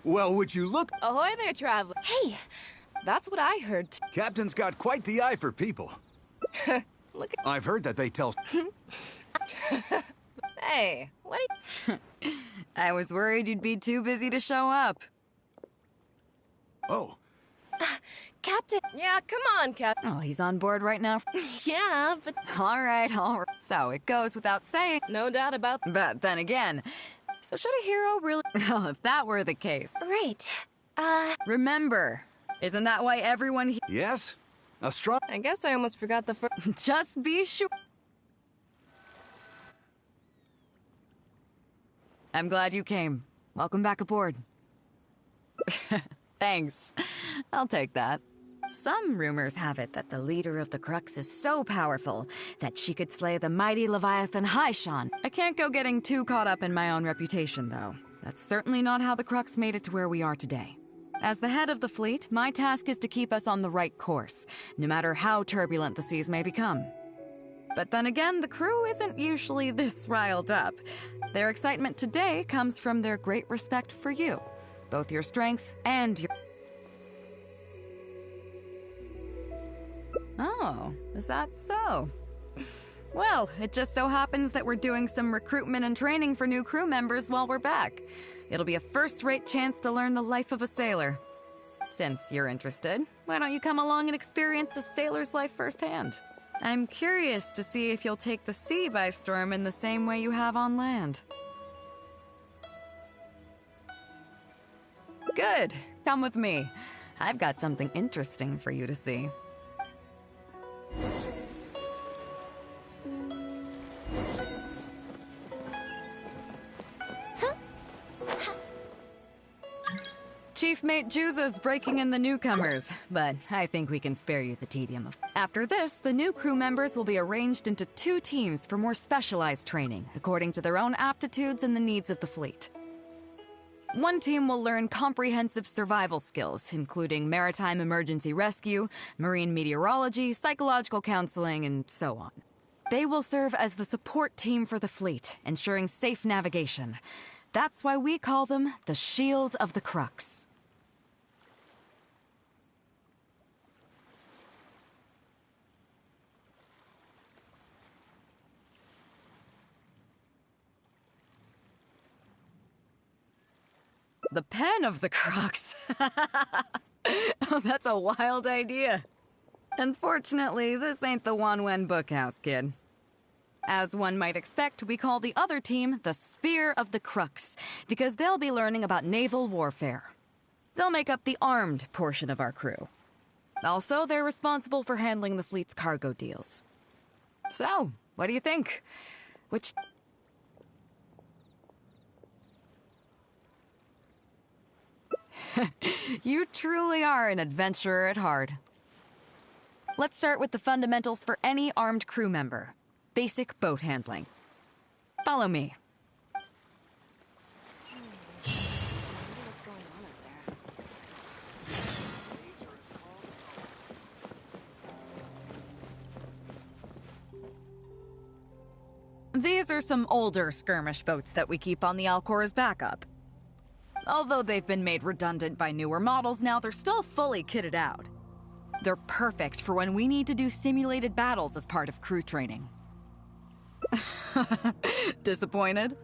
Well, would you look? Ahoy there, traveler. Hey! That's what I heard. Captain's got quite the eye for people. Look at... I've heard that they tell... Hey, what are you... I was worried you'd be too busy to show up. Oh. Captain... Yeah, come on, Captain. Oh, he's on board right now. Yeah, but... All right. So it goes without saying. No doubt about... But then again... So should a hero really... Oh, if that were the case. Right. Remember, isn't that why everyone... Yes? A strong... I guess I almost forgot the first... Just be sure... I'm glad you came. Welcome back aboard. Thanks. I'll take that. Some rumors have it that the leader of the Crux is so powerful that she could slay the mighty Leviathan Haishan. I can't go getting too caught up in my own reputation, though. That's certainly not how the Crux made it to where we are today. As the head of the fleet, my task is to keep us on the right course, no matter how turbulent the seas may become. But then again, the crew isn't usually this riled up. Their excitement today comes from their great respect for you, both your strength and your... Oh, is that so? Well, it just so happens that we're doing some recruitment and training for new crew members while we're back. It'll be a first-rate chance to learn the life of a sailor. Since you're interested, why don't you come along and experience a sailor's life firsthand? I'm curious to see if you'll take the sea by storm in the same way you have on land. Good. Come with me. I've got something interesting for you to see. Chief Mate Juza's breaking in the newcomers, but I think we can spare you the tedium of... After this, the new crew members will be arranged into 2 teams for more specialized training, according to their own aptitudes and the needs of the fleet. One team will learn comprehensive survival skills, including maritime emergency rescue, marine meteorology, psychological counseling, and so on. They will serve as the support team for the fleet, ensuring safe navigation. That's why we call them the Shield of the Crux. The pen of the Crux. Oh, that's a wild idea. Unfortunately, this ain't the Wanwen Bookhouse, kid. As one might expect, we call the other team the Spear of the Crux, because they'll be learning about naval warfare. They'll make up the armed portion of our crew. Also, they're responsible for handling the fleet's cargo deals. So, what do you think? Which... You truly are an adventurer at heart. Let's start with the fundamentals for any armed crew member. Basic boat handling. Follow me. These are some older skirmish boats that we keep on the Alcora's backup. Although they've been made redundant by newer models now, they're still fully kitted out. They're perfect for when we need to do simulated battles as part of crew training. Disappointed?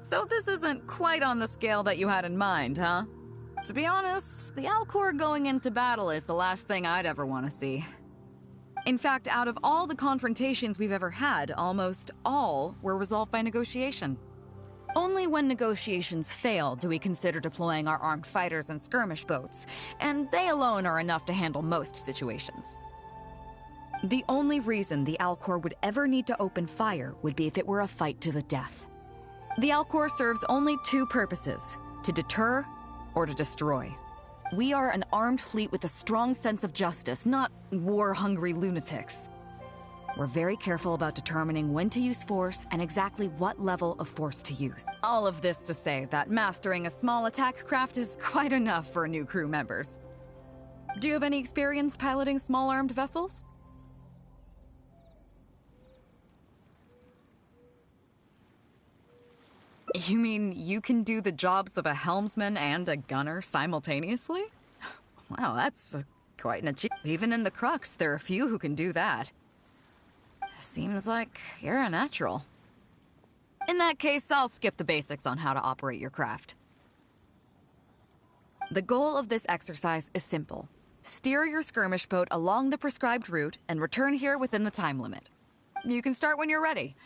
So this isn't quite on the scale that you had in mind, huh? To be honest, the Alcor going into battle is the last thing I'd ever want to see. In fact, out of all the confrontations we've ever had, almost all were resolved by negotiation. Only when negotiations fail do we consider deploying our armed fighters and skirmish boats, and they alone are enough to handle most situations. The only reason the Alcor would ever need to open fire would be if it were a fight to the death. The Alcor serves only two purposes: to deter or to destroy. We are an armed fleet with a strong sense of justice, not war-hungry lunatics. We're very careful about determining when to use force and exactly what level of force to use. All of this to say that mastering a small attack craft is quite enough for new crew members. Do you have any experience piloting small armed vessels? You mean you can do the jobs of a helmsman and a gunner simultaneously? Wow, that's quite an achievement. Even in the Crux, there are few who can do that. Seems like you're a natural. In that case, I'll skip the basics on how to operate your craft. The goal of this exercise is simple. Steer your skirmish boat along the prescribed route and return here within the time limit. You can start when you're ready.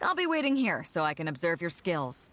I'll be waiting here so I can observe your skills.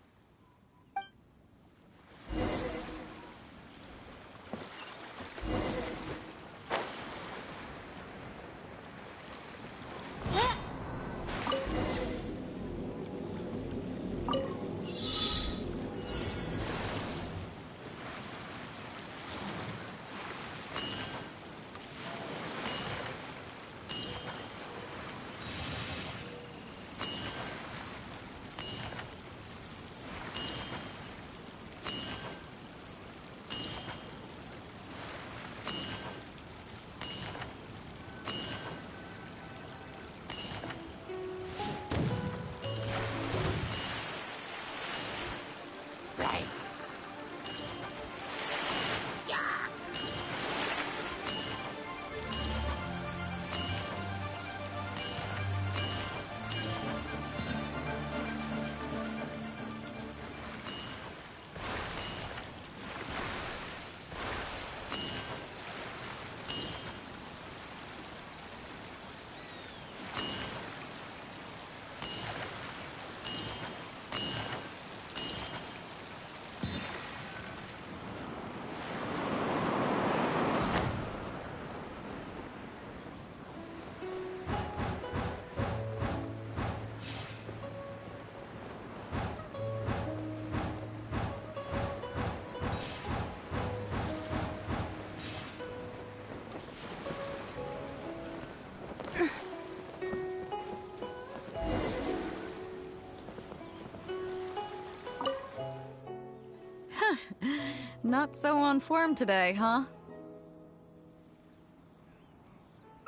Not so on form today, huh?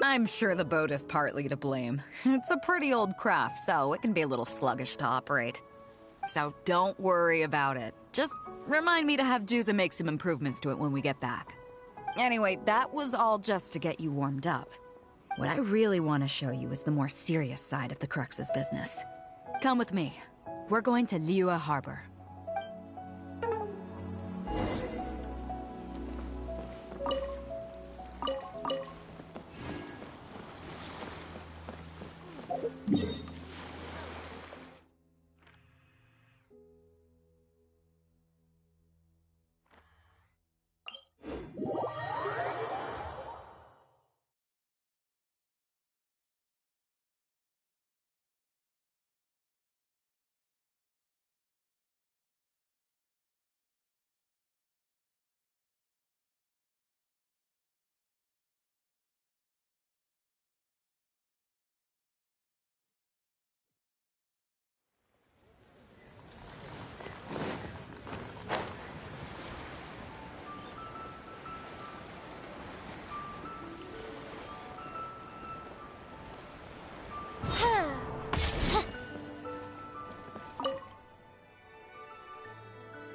I'm sure the boat is partly to blame. It's a pretty old craft, so it can be a little sluggish to operate. So don't worry about it. Just remind me to have Juza make some improvements to it when we get back. Anyway, that was all just to get you warmed up. What I really want to show you is the more serious side of the Crux's business. Come with me. We're going to Liyue Harbor.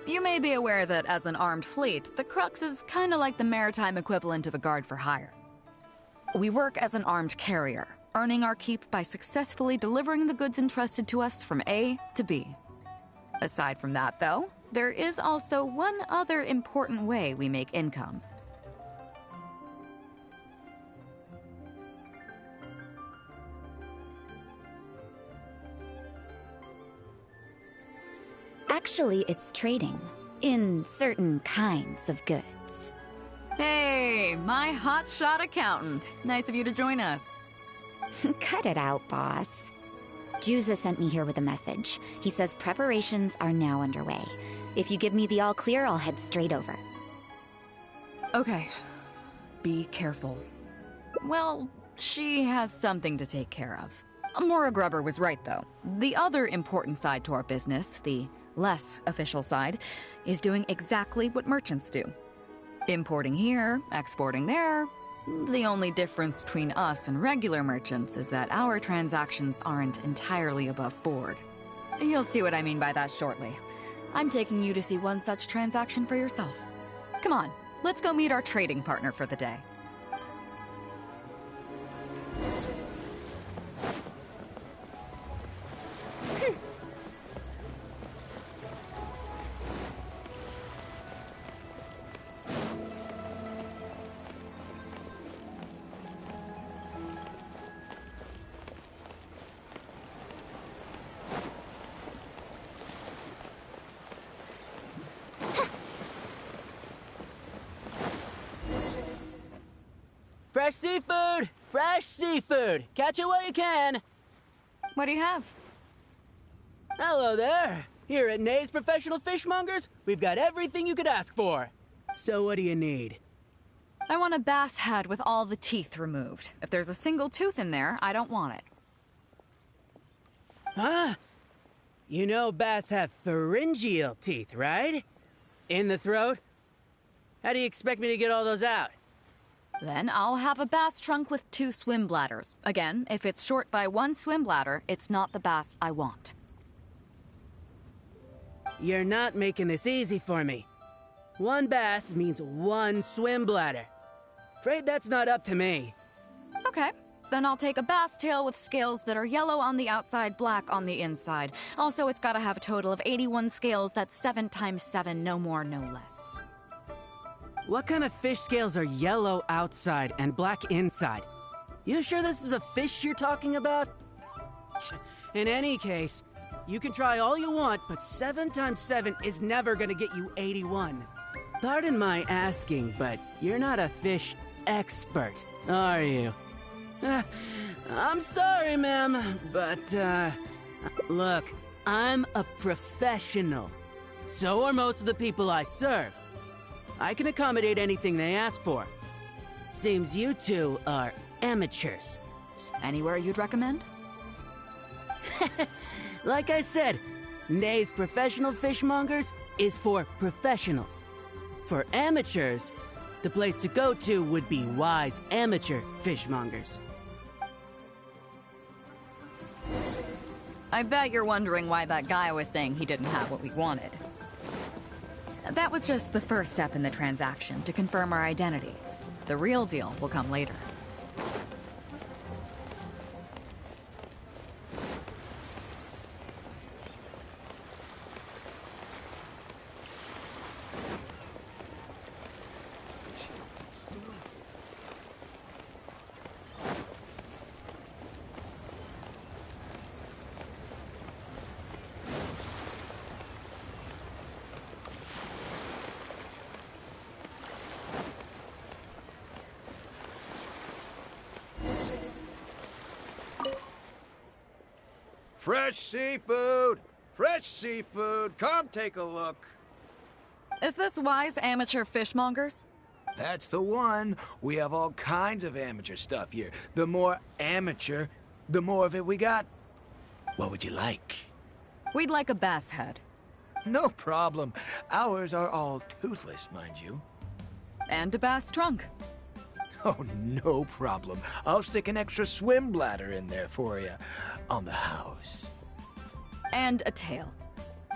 You may be aware that as an armed fleet, the Crux is kinda like the maritime equivalent of a guard for hire. We work as an armed carrier, earning our keep by successfully delivering the goods entrusted to us from A to B. Aside from that, though, there is also one other important way we make income. Actually, it's trading. In certain kinds of goods. Hey, my hotshot accountant. Nice of you to join us. Cut it out, boss. Juza sent me here with a message. He says preparations are now underway. If you give me the all clear, I'll head straight over. Okay. Be careful. Well, she has something to take care of. Mora Grubber was right, though. The other important side to our business, the less official side, is doing exactly what merchants do. Importing here, exporting there. The only difference between us and regular merchants is that our transactions aren't entirely above board. You'll see what I mean by that shortly. I'm taking you to see one such transaction for yourself. Come on, let's go meet our trading partner for the day. Fresh seafood! Fresh seafood! Catch it while you can! What do you have? Hello there! Here at Nay's Professional Fishmongers, we've got everything you could ask for. So what do you need? I want a bass head with all the teeth removed. If there's a single tooth in there, I don't want it. Huh? You know bass have pharyngeal teeth, right? In the throat? How do you expect me to get all those out? Then I'll have a bass trunk with 2 swim bladders. Again, if it's short by 1 swim bladder, it's not the bass I want. You're not making this easy for me. 1 bass means 1 swim bladder. Afraid that's not up to me. Okay, then I'll take a bass tail with scales that are yellow on the outside, black on the inside. Also, it's gotta have a total of 81 scales. That's 7 times 7, no more, no less. What kind of fish scales are yellow outside and black inside? You sure this is a fish you're talking about? In any case, you can try all you want, but 7 times 7 is never gonna get you 81. Pardon my asking, but you're not a fish expert, are you? I'm sorry, ma'am, but, look, I'm a professional. So are most of the people I serve. I can accommodate anything they ask for. Seems you two are amateurs. Anywhere you'd recommend? Like I said, Nay's Professional Fishmongers is for professionals. For amateurs, the place to go to would be Wise Amateur Fishmongers. I bet you're wondering why that guy was saying he didn't have what we wanted. That was just the first step in the transaction to confirm our identity. The real deal will come later. Fresh seafood! Fresh seafood! Come take a look. Is this Wise Amateur Fishmongers? That's the one. We have all kinds of amateur stuff here. The more amateur, the more of it we got. What would you like? We'd like a bass head. No problem. Ours are all toothless, mind you. And a bass trunk. Oh, no problem. I'll stick an extra swim bladder in there for you. On the house. And a tail.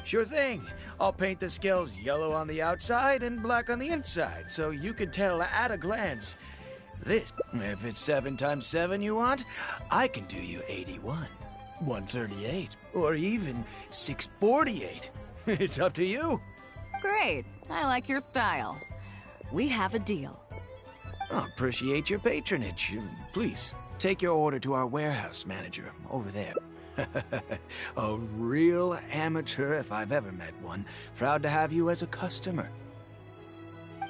Sure thing. I'll paint the scales yellow on the outside and black on the inside, so you can tell at a glance This. If it's 7 times 7 you want, I can do you 81, 138, or even 648. It's up to you. Great. I like your style. We have a deal. I appreciate your patronage. Please, take your order to our warehouse manager over there. A real amateur if I've ever met one. Proud to have you as a customer.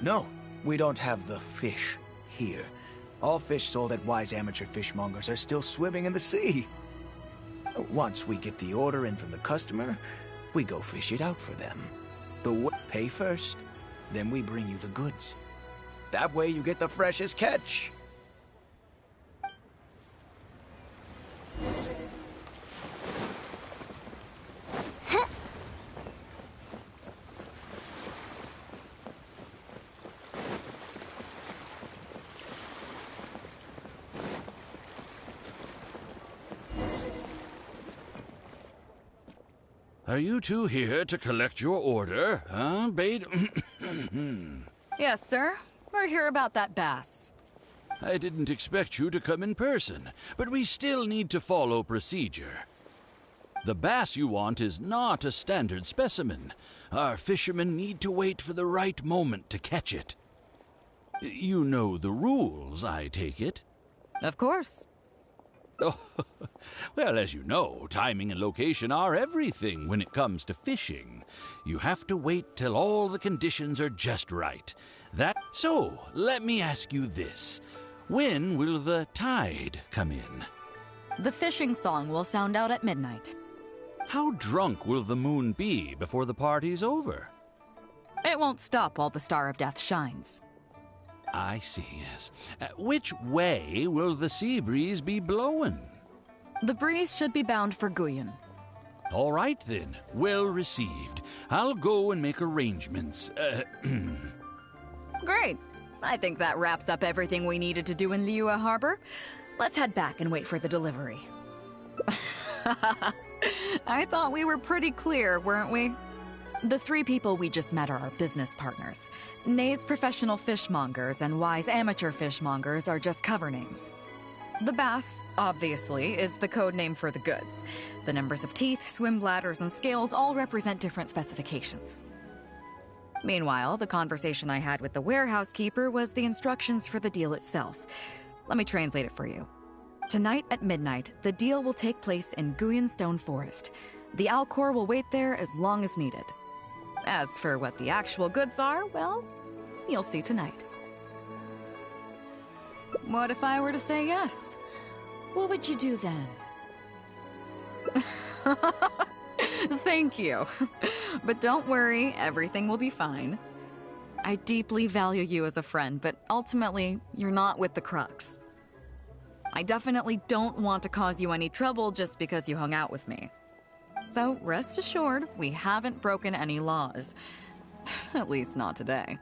No, we don't have the fish here. All fish sold at Wise Amateur Fishmongers are still swimming in the sea. Once we get the order in from the customer, we go fish it out for them. Pay first, then we bring you the goods. That way you get the freshest catch. Are you two here to collect your order, huh, Bade? Yes, sir. We're here about that bass. I didn't expect you to come in person, but we still need to follow procedure. The bass you want is not a standard specimen. Our fishermen need to wait for the right moment to catch it. You know the rules, I take it? Of course. Oh, well, as you know, timing and location are everything when it comes to fishing. You have to wait till all the conditions are just right. So, let me ask you this. When will the tide come in? The fishing song will sound out at midnight. How drunk will the moon be before the party's over? It won't stop while the Star of Death shines. I see, yes. Which way will the sea breeze be blowing? The breeze should be bound for Guyan. All right, then. Well received. I'll go and make arrangements. Great. I think that wraps up everything we needed to do in Liyue Harbor. Let's head back and wait for the delivery. I thought we were pretty clear, weren't we? The 3 people we just met are our business partners. Nay's professional fishmongers and Wise amateur fishmongers are just cover names. The bass, obviously, is the code name for the goods. The numbers of teeth, swim bladders, and scales all represent different specifications. Meanwhile, the conversation I had with the warehouse keeper was the instructions for the deal itself. Let me translate it for you. Tonight at midnight, the deal will take place in Guyan Stone Forest. The Alcor will wait there as long as needed. As for what the actual goods are, well, you'll see tonight. What if I were to say yes? What would you do then? Thank you. But don't worry, everything will be fine. I deeply value you as a friend, but ultimately, you're not with the Crux. I definitely don't want to cause you any trouble just because you hung out with me. So rest assured, we haven't broken any laws. At least not today.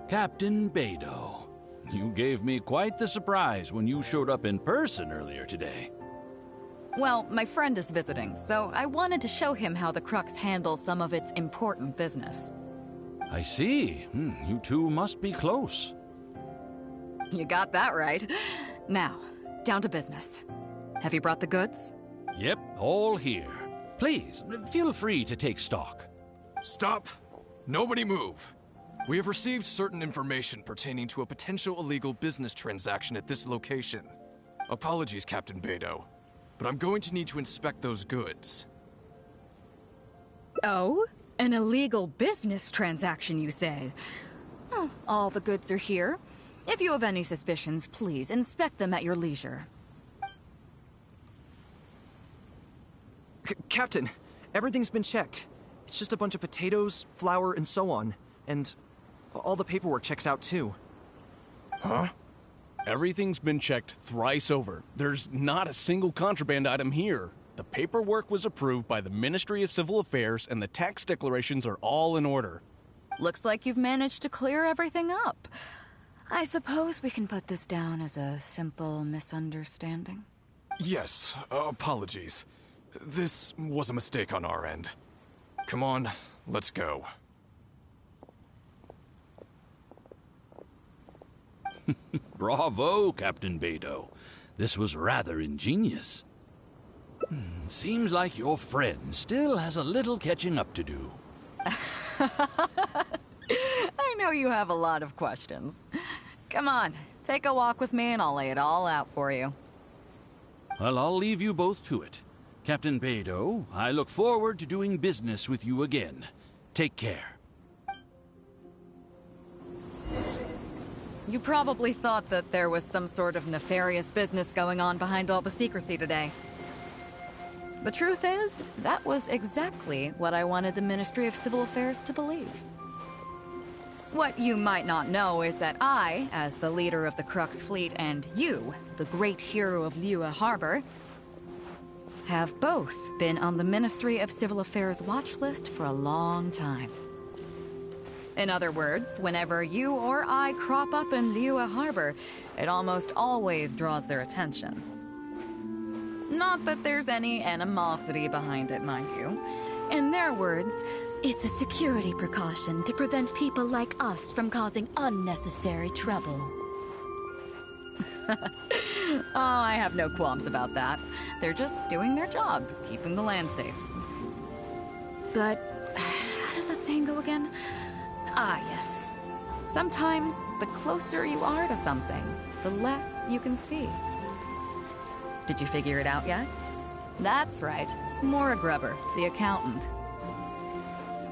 Captain Beidou, you gave me quite the surprise when you showed up in person earlier today. Well, my friend is visiting, so I wanted to show him how the Crux handles some of its important business. I see. You two must be close. You got that right. Now, down to business. Have you brought the goods? Yep, all here. Please, feel free to take stock. Stop! Nobody move. We have received certain information pertaining to a potential illegal business transaction at this location. Apologies, Captain Beidou, but I'm going to need to inspect those goods. Oh? An illegal business transaction, you say? Well, all the goods are here. If you have any suspicions, please inspect them at your leisure. Captain, everything's been checked. It's just a bunch of potatoes, flour, and so on. And all the paperwork checks out too. Huh? Everything's been checked thrice over. There's not a single contraband item here. The paperwork was approved by the Ministry of Civil Affairs and the tax declarations are all in order. Looks like you've managed to clear everything up. I suppose we can put this down as a simple misunderstanding. Yes, apologies. This was a mistake on our end. Come on, let's go. Bravo, Captain Beidou. This was rather ingenious. Seems like your friend still has a little catching up to do. I know you have a lot of questions. Come on, take a walk with me and I'll lay it all out for you. Well, I'll leave you both to it. Captain Beidou, I look forward to doing business with you again. Take care. You probably thought that there was some sort of nefarious business going on behind all the secrecy today. The truth is, that was exactly what I wanted the Ministry of Civil Affairs to believe. What you might not know is that I, as the leader of the Crux Fleet, and you, the great hero of Liyue Harbor, have both been on the Ministry of Civil Affairs watch list for a long time. In other words, whenever you or I crop up in Liyue Harbor, it almost always draws their attention. Not that there's any animosity behind it, mind you. In their words, it's a security precaution to prevent people like us from causing unnecessary trouble. Oh, I have no qualms about that. They're just doing their job, keeping the land safe. But how does that saying go again? Ah, yes. Sometimes the closer you are to something, the less you can see. Did you figure it out yet? That's right. Mora Grubber, the accountant.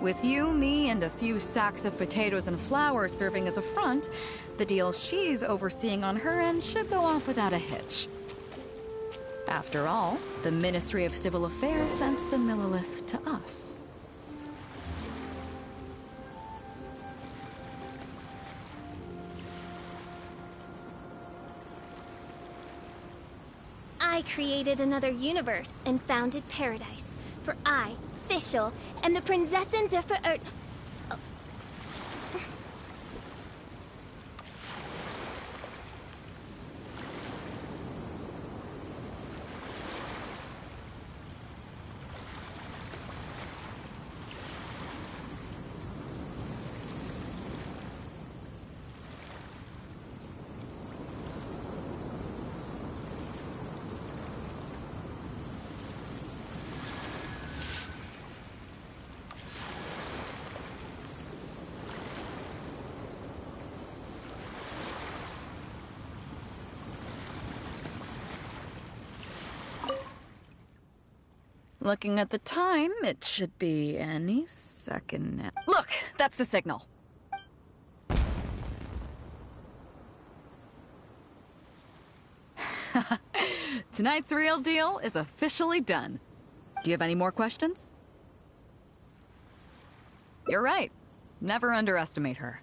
With you, me, and a few sacks of potatoes and flour serving as a front, the deal she's overseeing on her end should go off without a hitch. After all, the Ministry of Civil Affairs sent the Millilith to us. I created another universe and founded paradise. For I, Fischl, am the Prinzessin der Verirrt... Looking at the time, it should be any second now. Look! That's the signal. Tonight's real deal is officially done. Do you have any more questions? You're right. Never underestimate her.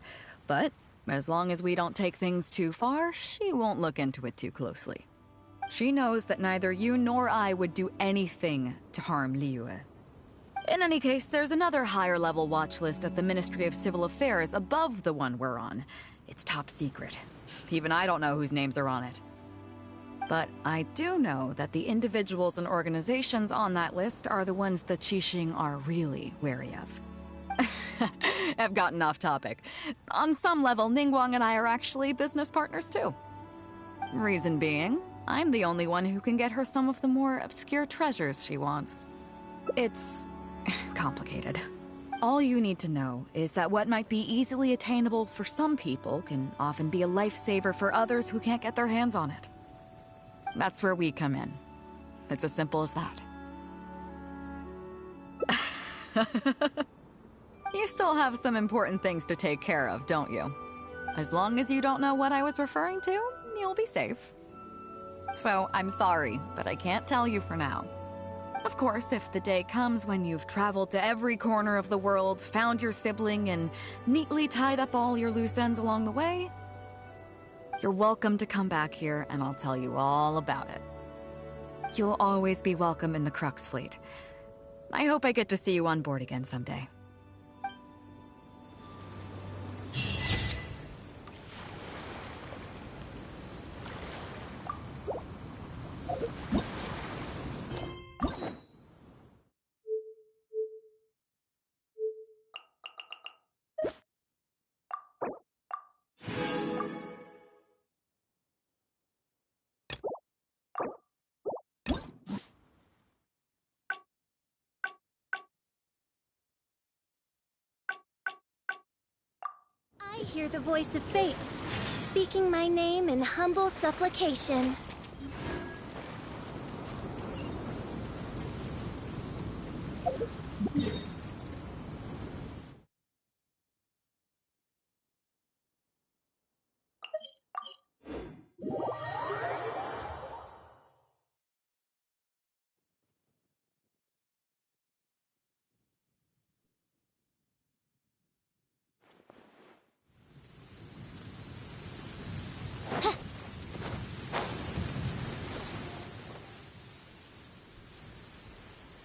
But as long as we don't take things too far, she won't look into it too closely. She knows that neither you nor I would do anything to harm Liyue. In any case, there's another higher-level watch list at the Ministry of Civil Affairs above the one we're on. It's top secret. Even I don't know whose names are on it. But I do know that the individuals and organizations on that list are the ones the Qixing are really wary of. I've gotten off topic. On some level, Ningguang and I are actually business partners too. Reason being, I'm the only one who can get her some of the more obscure treasures she wants. It's complicated. All you need to know is that what might be easily attainable for some people can often be a lifesaver for others who can't get their hands on it. That's where we come in. It's as simple as that. You still have some important things to take care of, don't you? As long as you don't know what I was referring to, you'll be safe. So, I'm sorry, but I can't tell you for now. Of course, if the day comes when you've traveled to every corner of the world, found your sibling, and neatly tied up all your loose ends along the way, you're welcome to come back here and I'll tell you all about it. You'll always be welcome in the Crux fleet. I hope I get to see you on board again someday. I hear the voice of fate, speaking my name in humble supplication.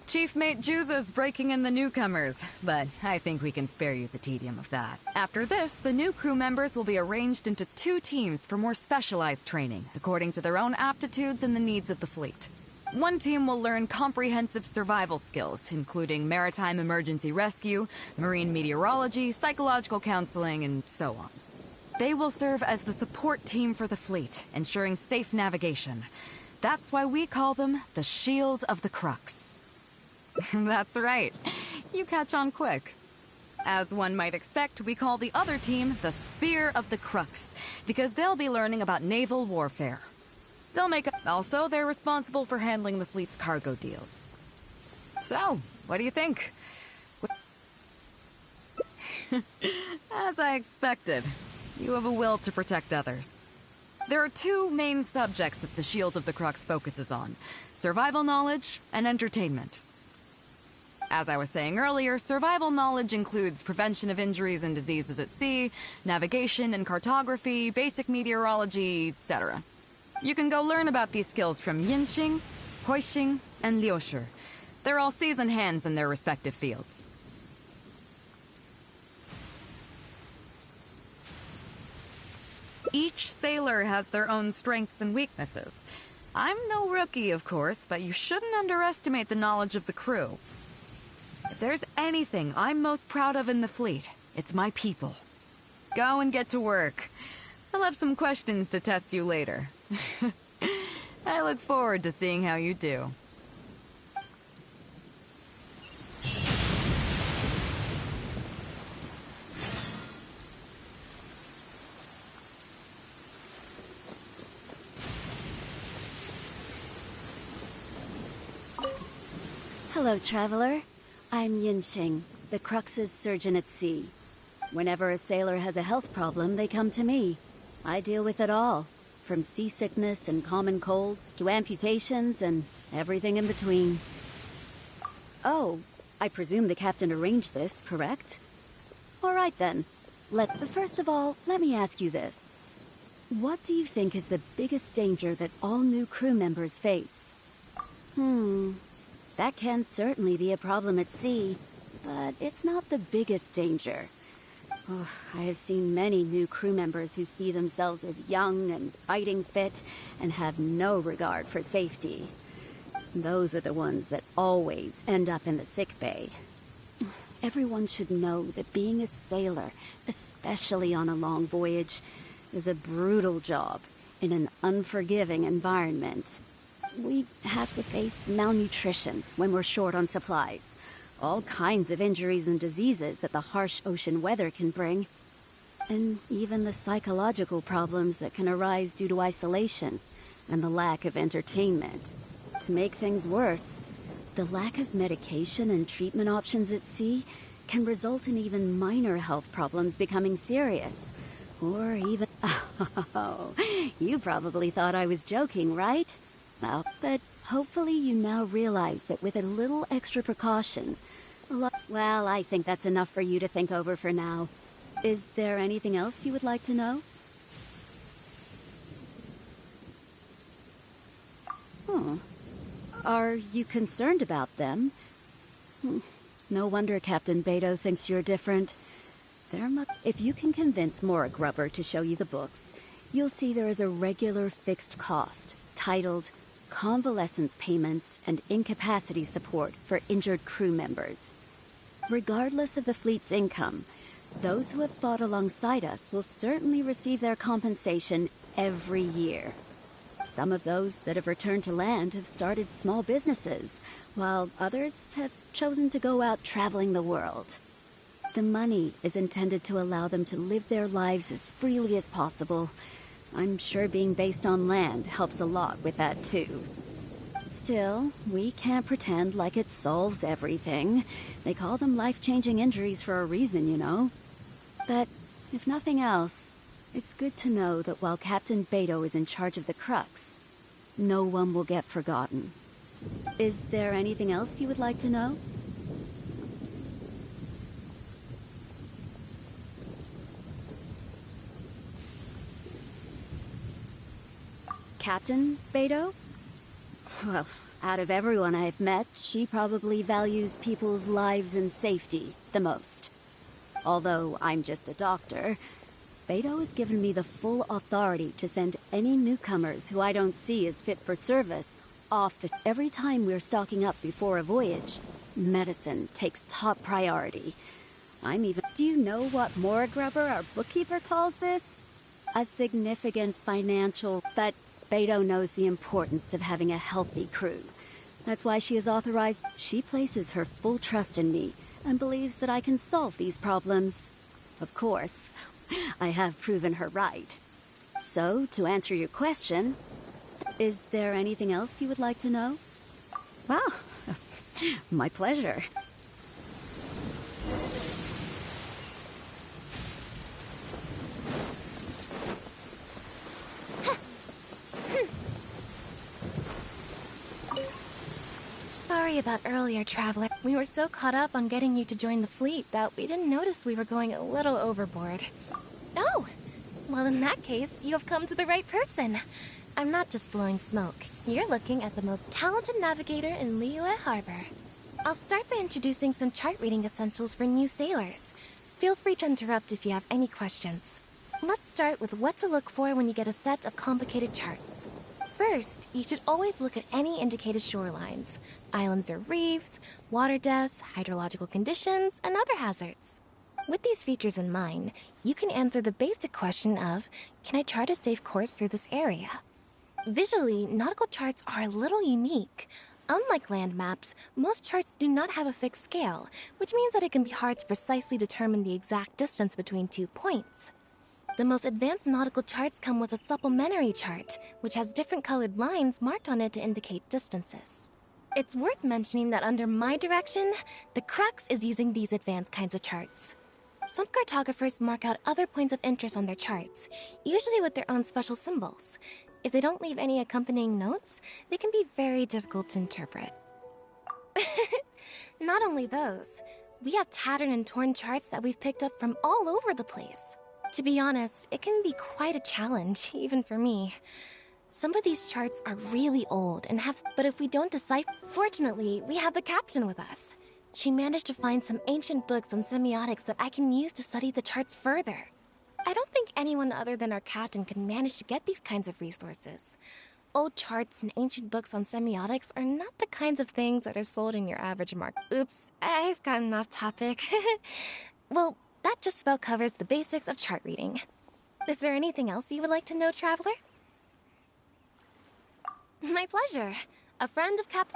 Chief Mate Juza's breaking in the newcomers, but I think we can spare you the tedium of that. After this, the new crew members will be arranged into 2 teams for more specialized training, according to their own aptitudes and the needs of the fleet. One team will learn comprehensive survival skills, including maritime emergency rescue, marine meteorology, psychological counseling, and so on. They will serve as the support team for the fleet, ensuring safe navigation. That's why we call them the Shield of the Crux. That's right. You catch on quick. As one might expect, we call the other team the Spear of the Crux, because they'll be learning about naval warfare. Also, they're responsible for handling the fleet's cargo deals. So, what do you think? As I expected, you have a will to protect others. There are 2 main subjects that the Shield of the Crux focuses on: survival knowledge and entertainment. As I was saying earlier, survival knowledge includes prevention of injuries and diseases at sea, navigation and cartography, basic meteorology, etc. You can go learn about these skills from Yinxing, Huixing, and Liushi. They're all seasoned hands in their respective fields. Each sailor has their own strengths and weaknesses. I'm no rookie, of course, but you shouldn't underestimate the knowledge of the crew. If there's anything I'm most proud of in the fleet, it's my people. Go and get to work. I'll have some questions to test you later. I look forward to seeing how you do. Hello, traveler. I'm Yinxing, the Crux's surgeon at sea. Whenever a sailor has a health problem, they come to me. I deal with it all, from seasickness and common colds to amputations and everything in between. Oh, I presume the captain arranged this, correct? All right then. First of all, let me ask you this. What do you think is the biggest danger that all new crew members face? That can certainly be a problem at sea, but it's not the biggest danger. Oh, I have seen many new crew members who see themselves as young and fighting fit and have no regard for safety. Those are the ones that always end up in the sick bay. Everyone should know that being a sailor, especially on a long voyage, is a brutal job in an unforgiving environment. We have to face malnutrition when we're short on supplies, all kinds of injuries and diseases that the harsh ocean weather can bring, and even the psychological problems that can arise due to isolation and the lack of entertainment. To make things worse, the lack of medication and treatment options at sea can result in even minor health problems becoming serious. Or even... Oh, you probably thought I was joking, right? Well, but hopefully you now realize that with a little extra precaution... Well, I think that's enough for you to think over for now. Is there anything else you would like to know? Are you concerned about them? No wonder Captain Beto thinks you're different. If you can convince Mora Grubber to show you the books, you'll see there is a regular fixed cost, titled Convalescence Payments and Incapacity Support for Injured Crew Members. Regardless of the fleet's income, those who have fought alongside us will certainly receive their compensation every year. Some of those that have returned to land have started small businesses, while others have chosen to go out traveling the world. The money is intended to allow them to live their lives as freely as possible. I'm sure being based on land helps a lot with that too. Still, we can't pretend like it solves everything. They call them life-changing injuries for a reason, you know. But if nothing else, it's good to know that while Captain Beto is in charge of the Crux, no one will get forgotten. Is there anything else you would like to know? Captain Beto? Well, out of everyone I've met, she probably values people's lives and safety the most. Although I'm just a doctor, Beto has given me the full authority to send any newcomers who I don't see as fit for service off the... Every time we're stocking up before a voyage, medicine takes top priority. Do you know what Mora Grubber, our bookkeeper, calls this? A significant financial... But Beto knows the importance of having a healthy crew. That's why she has authorized... She places her full trust in me and believes that I can solve these problems. Of course, I have proven her right. So, to answer your question, is there anything else you would like to know? Well, my pleasure. Sorry about earlier, Traveler. We were so caught up on getting you to join the fleet that we didn't notice we were going a little overboard. Oh! Well, in that case, you have come to the right person. I'm not just blowing smoke. You're looking at the most talented navigator in Liyue Harbor. I'll start by introducing some chart reading essentials for new sailors. Feel free to interrupt if you have any questions. Let's start with what to look for when you get a set of complicated charts. First, you should always look at any indicated shorelines, islands or reefs, water depths, hydrological conditions, and other hazards. With these features in mind, you can answer the basic question of, can I chart a safe course through this area? Visually, nautical charts are a little unique. Unlike land maps, most charts do not have a fixed scale, which means that it can be hard to precisely determine the exact distance between 2 points. The most advanced nautical charts come with a supplementary chart, which has different colored lines marked on it to indicate distances. It's worth mentioning that under my direction, the Crux is using these advanced kinds of charts. Some cartographers mark out other points of interest on their charts, usually with their own special symbols. If they don't leave any accompanying notes, they can be very difficult to interpret. Not only those, we have tattered and torn charts that we've picked up from all over the place. To be honest, it can be quite a challenge, even for me. Some of these charts are really old and have... But if we don't decipher... Fortunately, we have the captain with us. She managed to find some ancient books on semiotics that I can use to study the charts further. I don't think anyone other than our captain could manage to get these kinds of resources. Old charts and ancient books on semiotics are not the kinds of things that are sold in your average market. Oops, I've gotten off topic. Well, that just about covers the basics of chart reading. Is there anything else you would like to know, Traveler? My pleasure. A friend of Cap...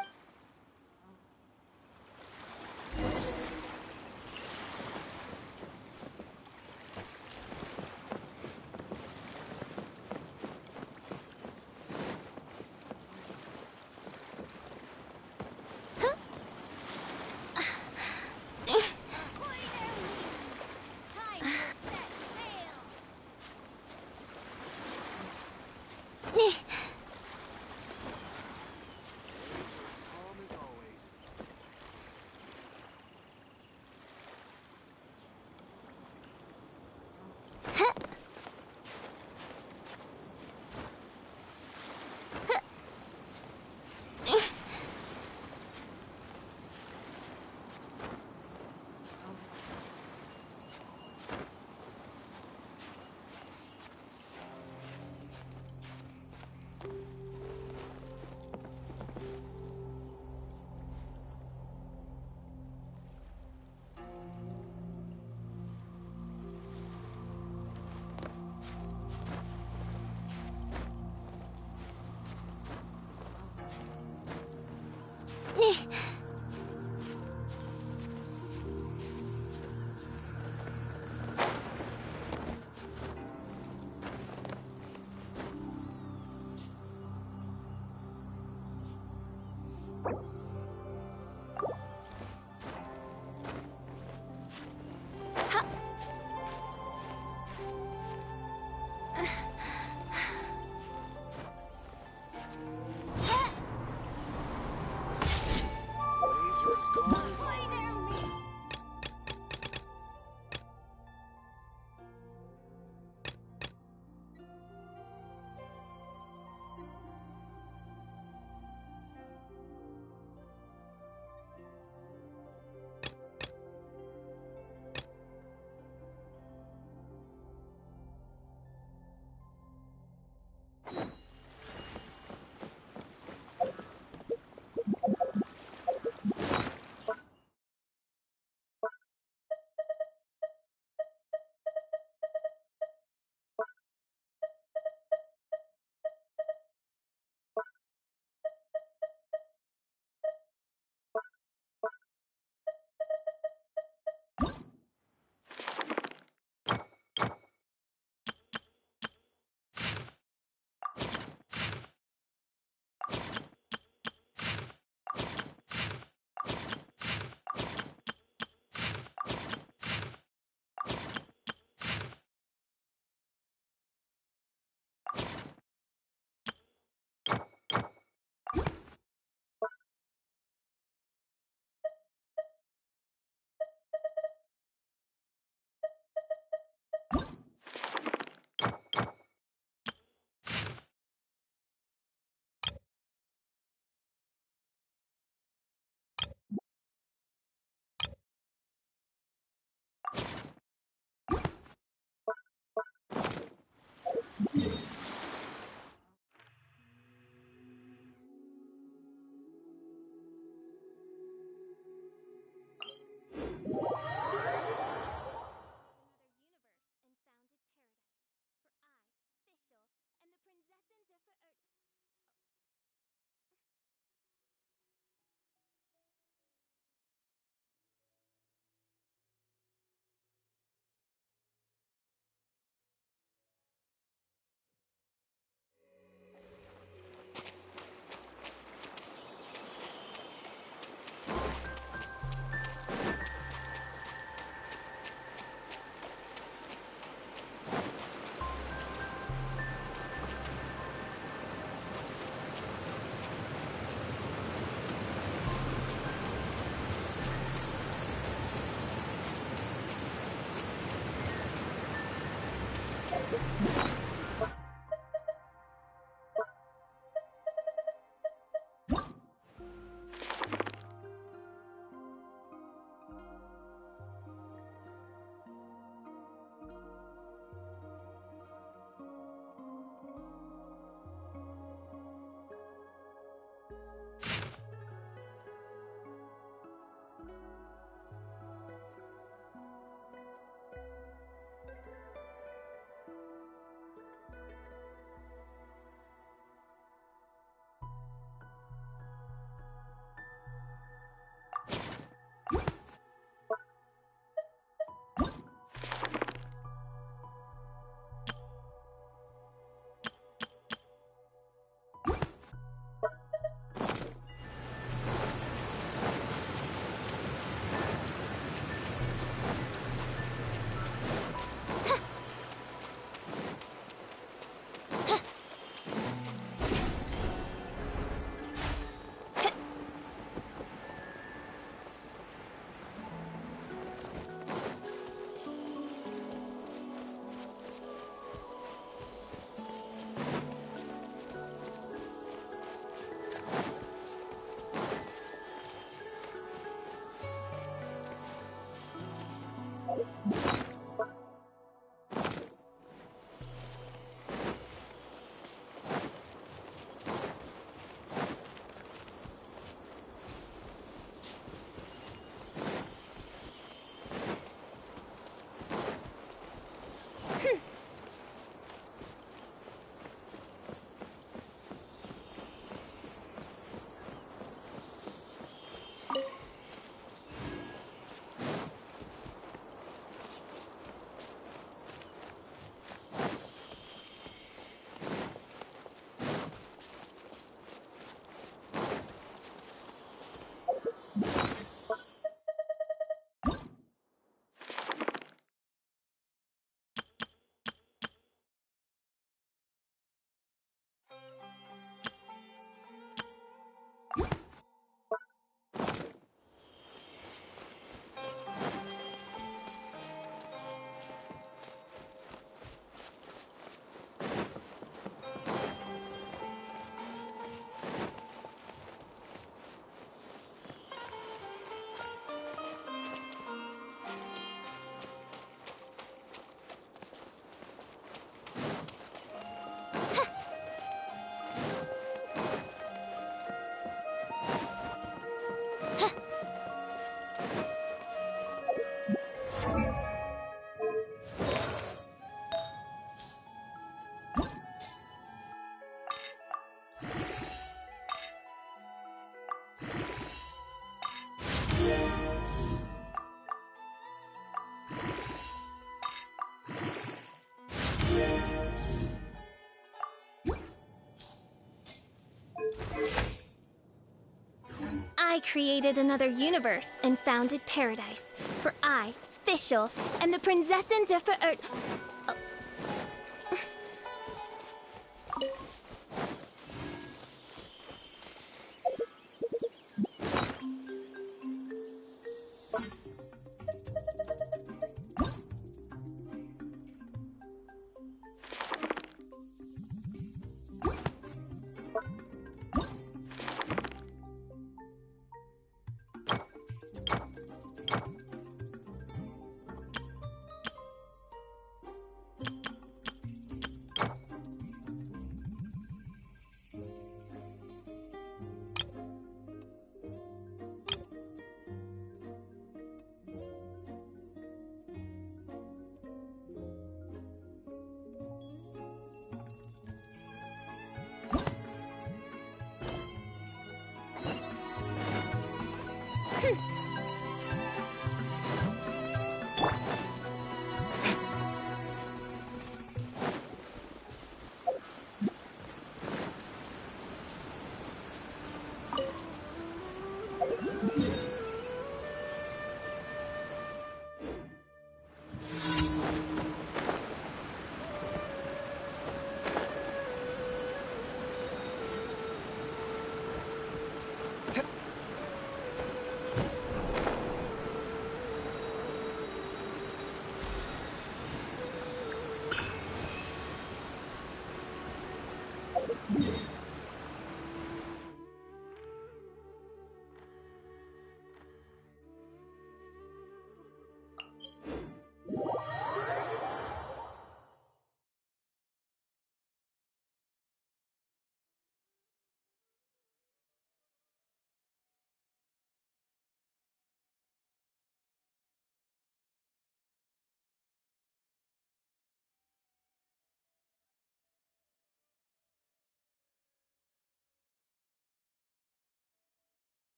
I created another universe and founded paradise. For I, Fischl, am the Prinzessin der Verirrt...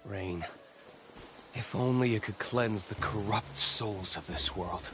Rain. If only it could cleanse the corrupt souls of this world.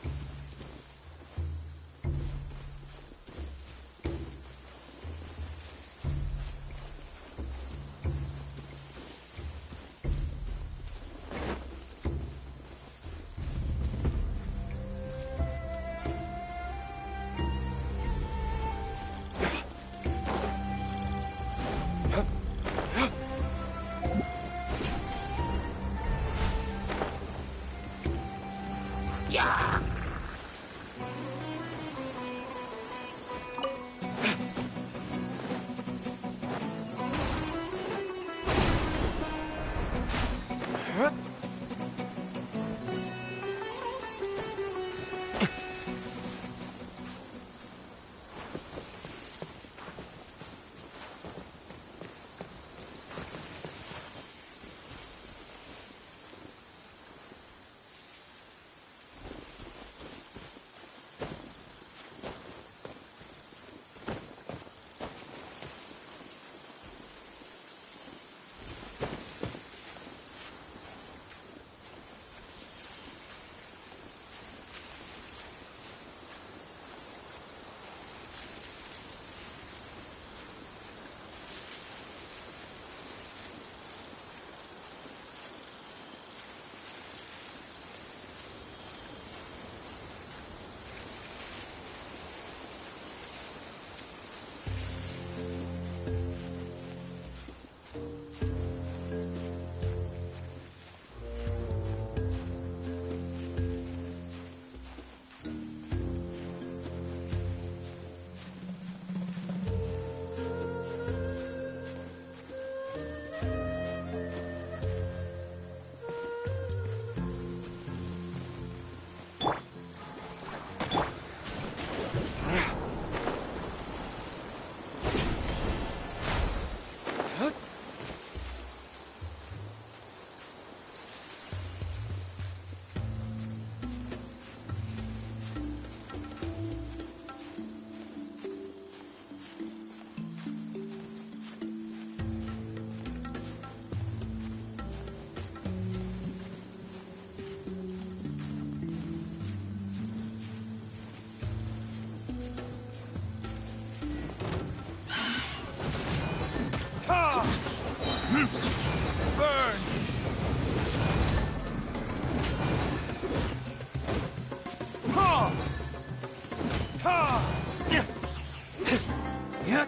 Burn! Ha! Ha! Yeah.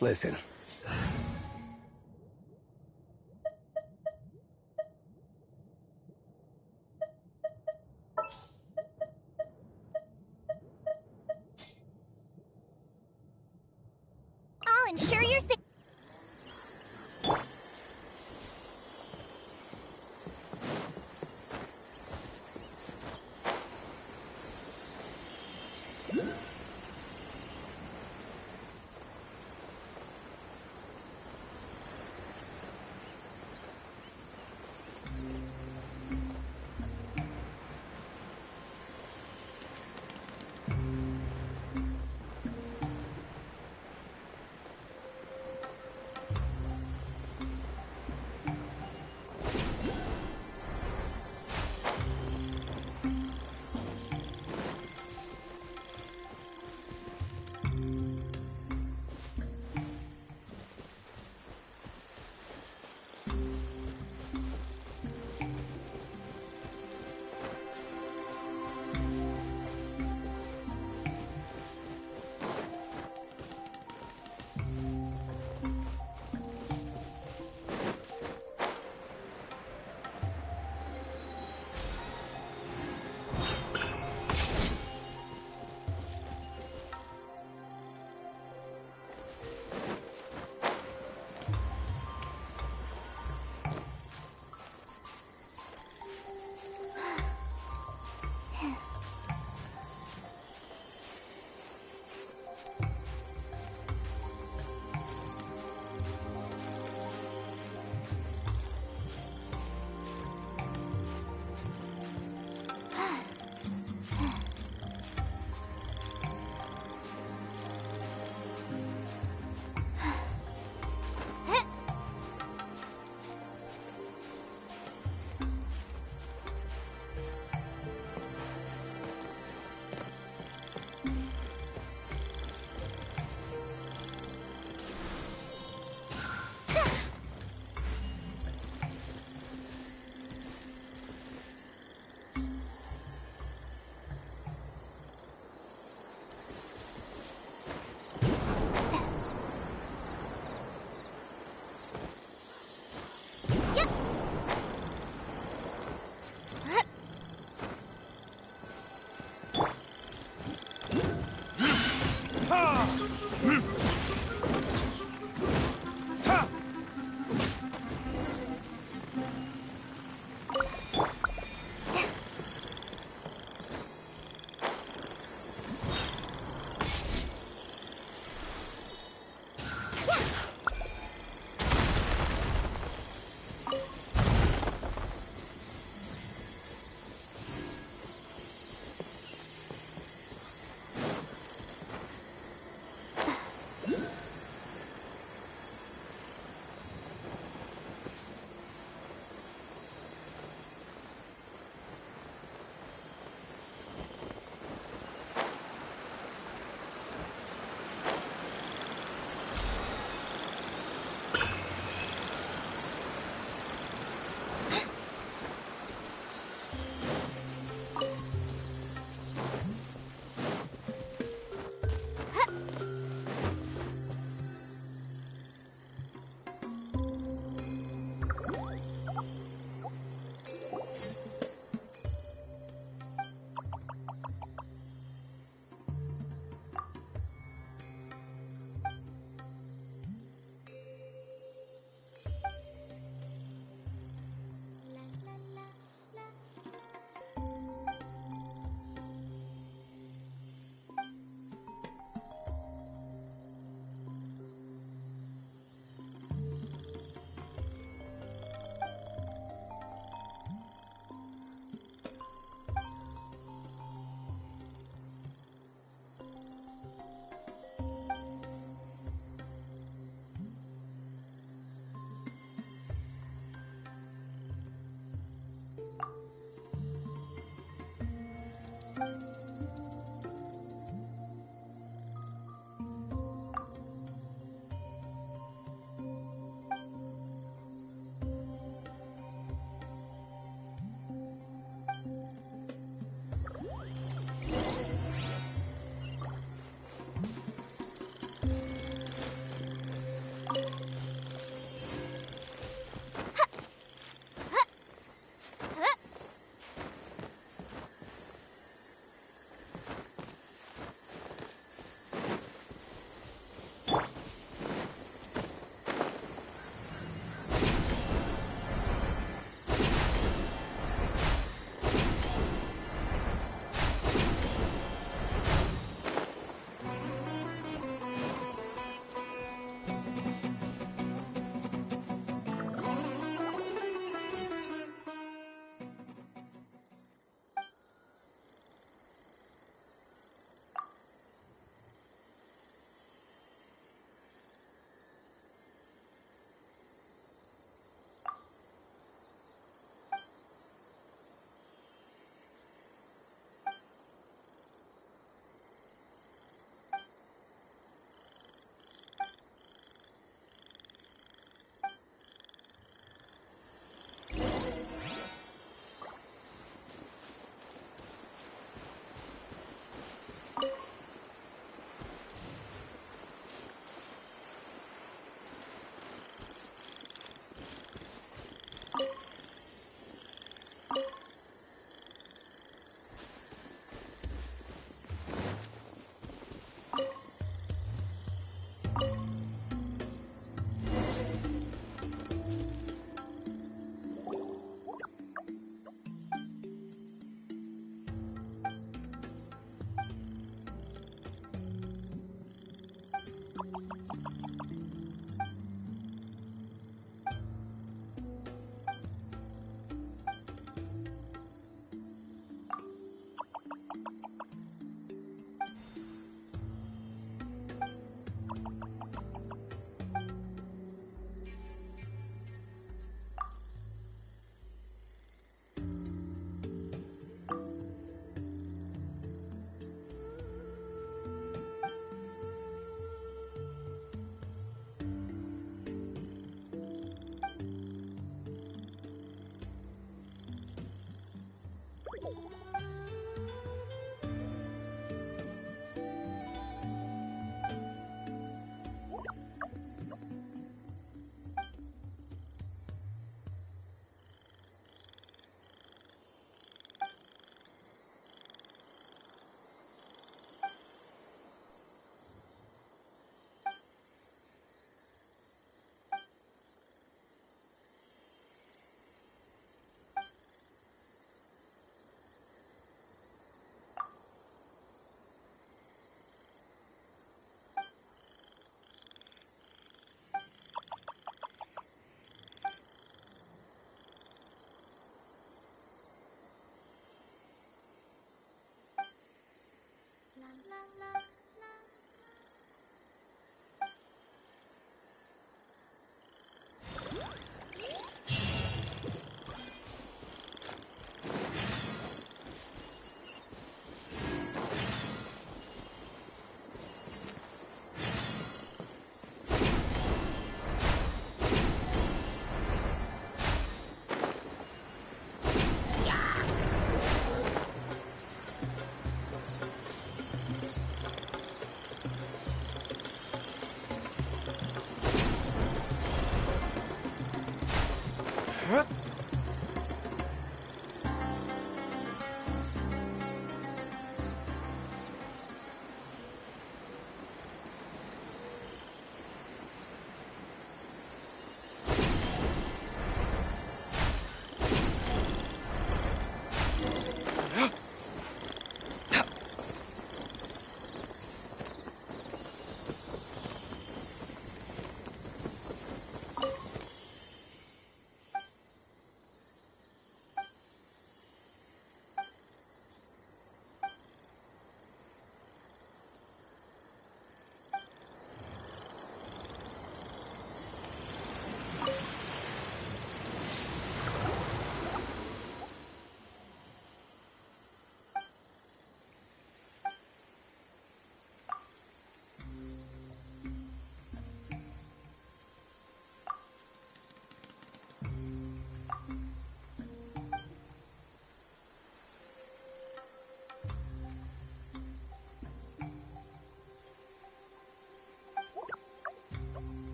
Listen. I'll ensure you're safe.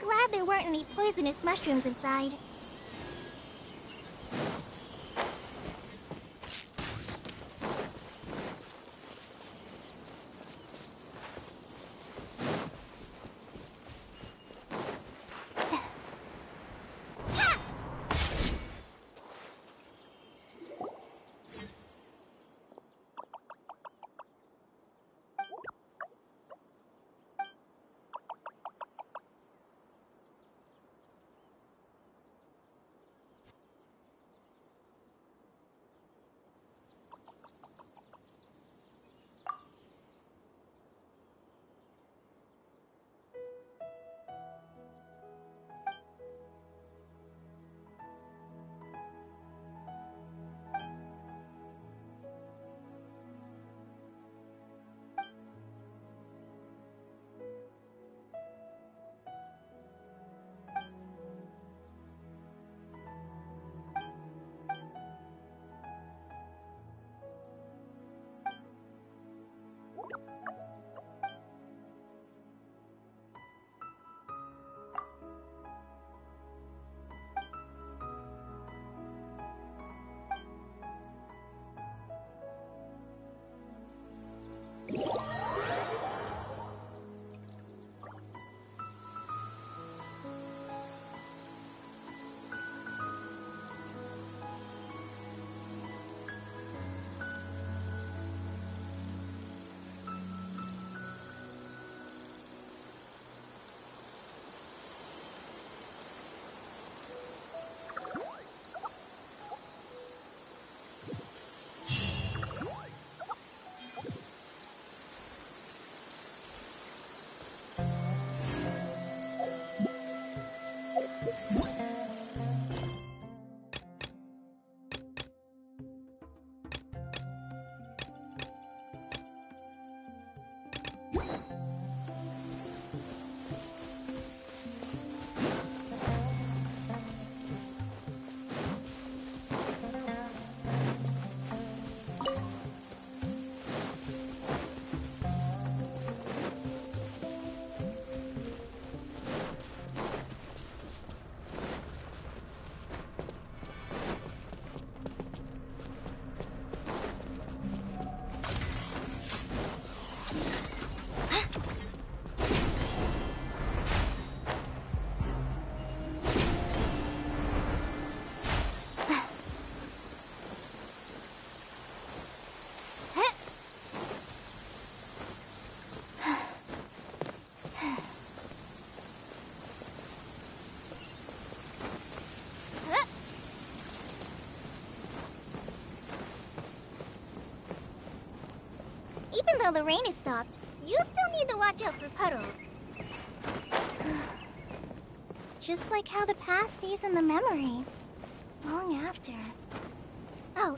Glad there weren't any poisonous mushrooms inside. Even though the rain has stopped, you still need to watch out for puddles. Just like how the past stays in the memory, long after. Oh,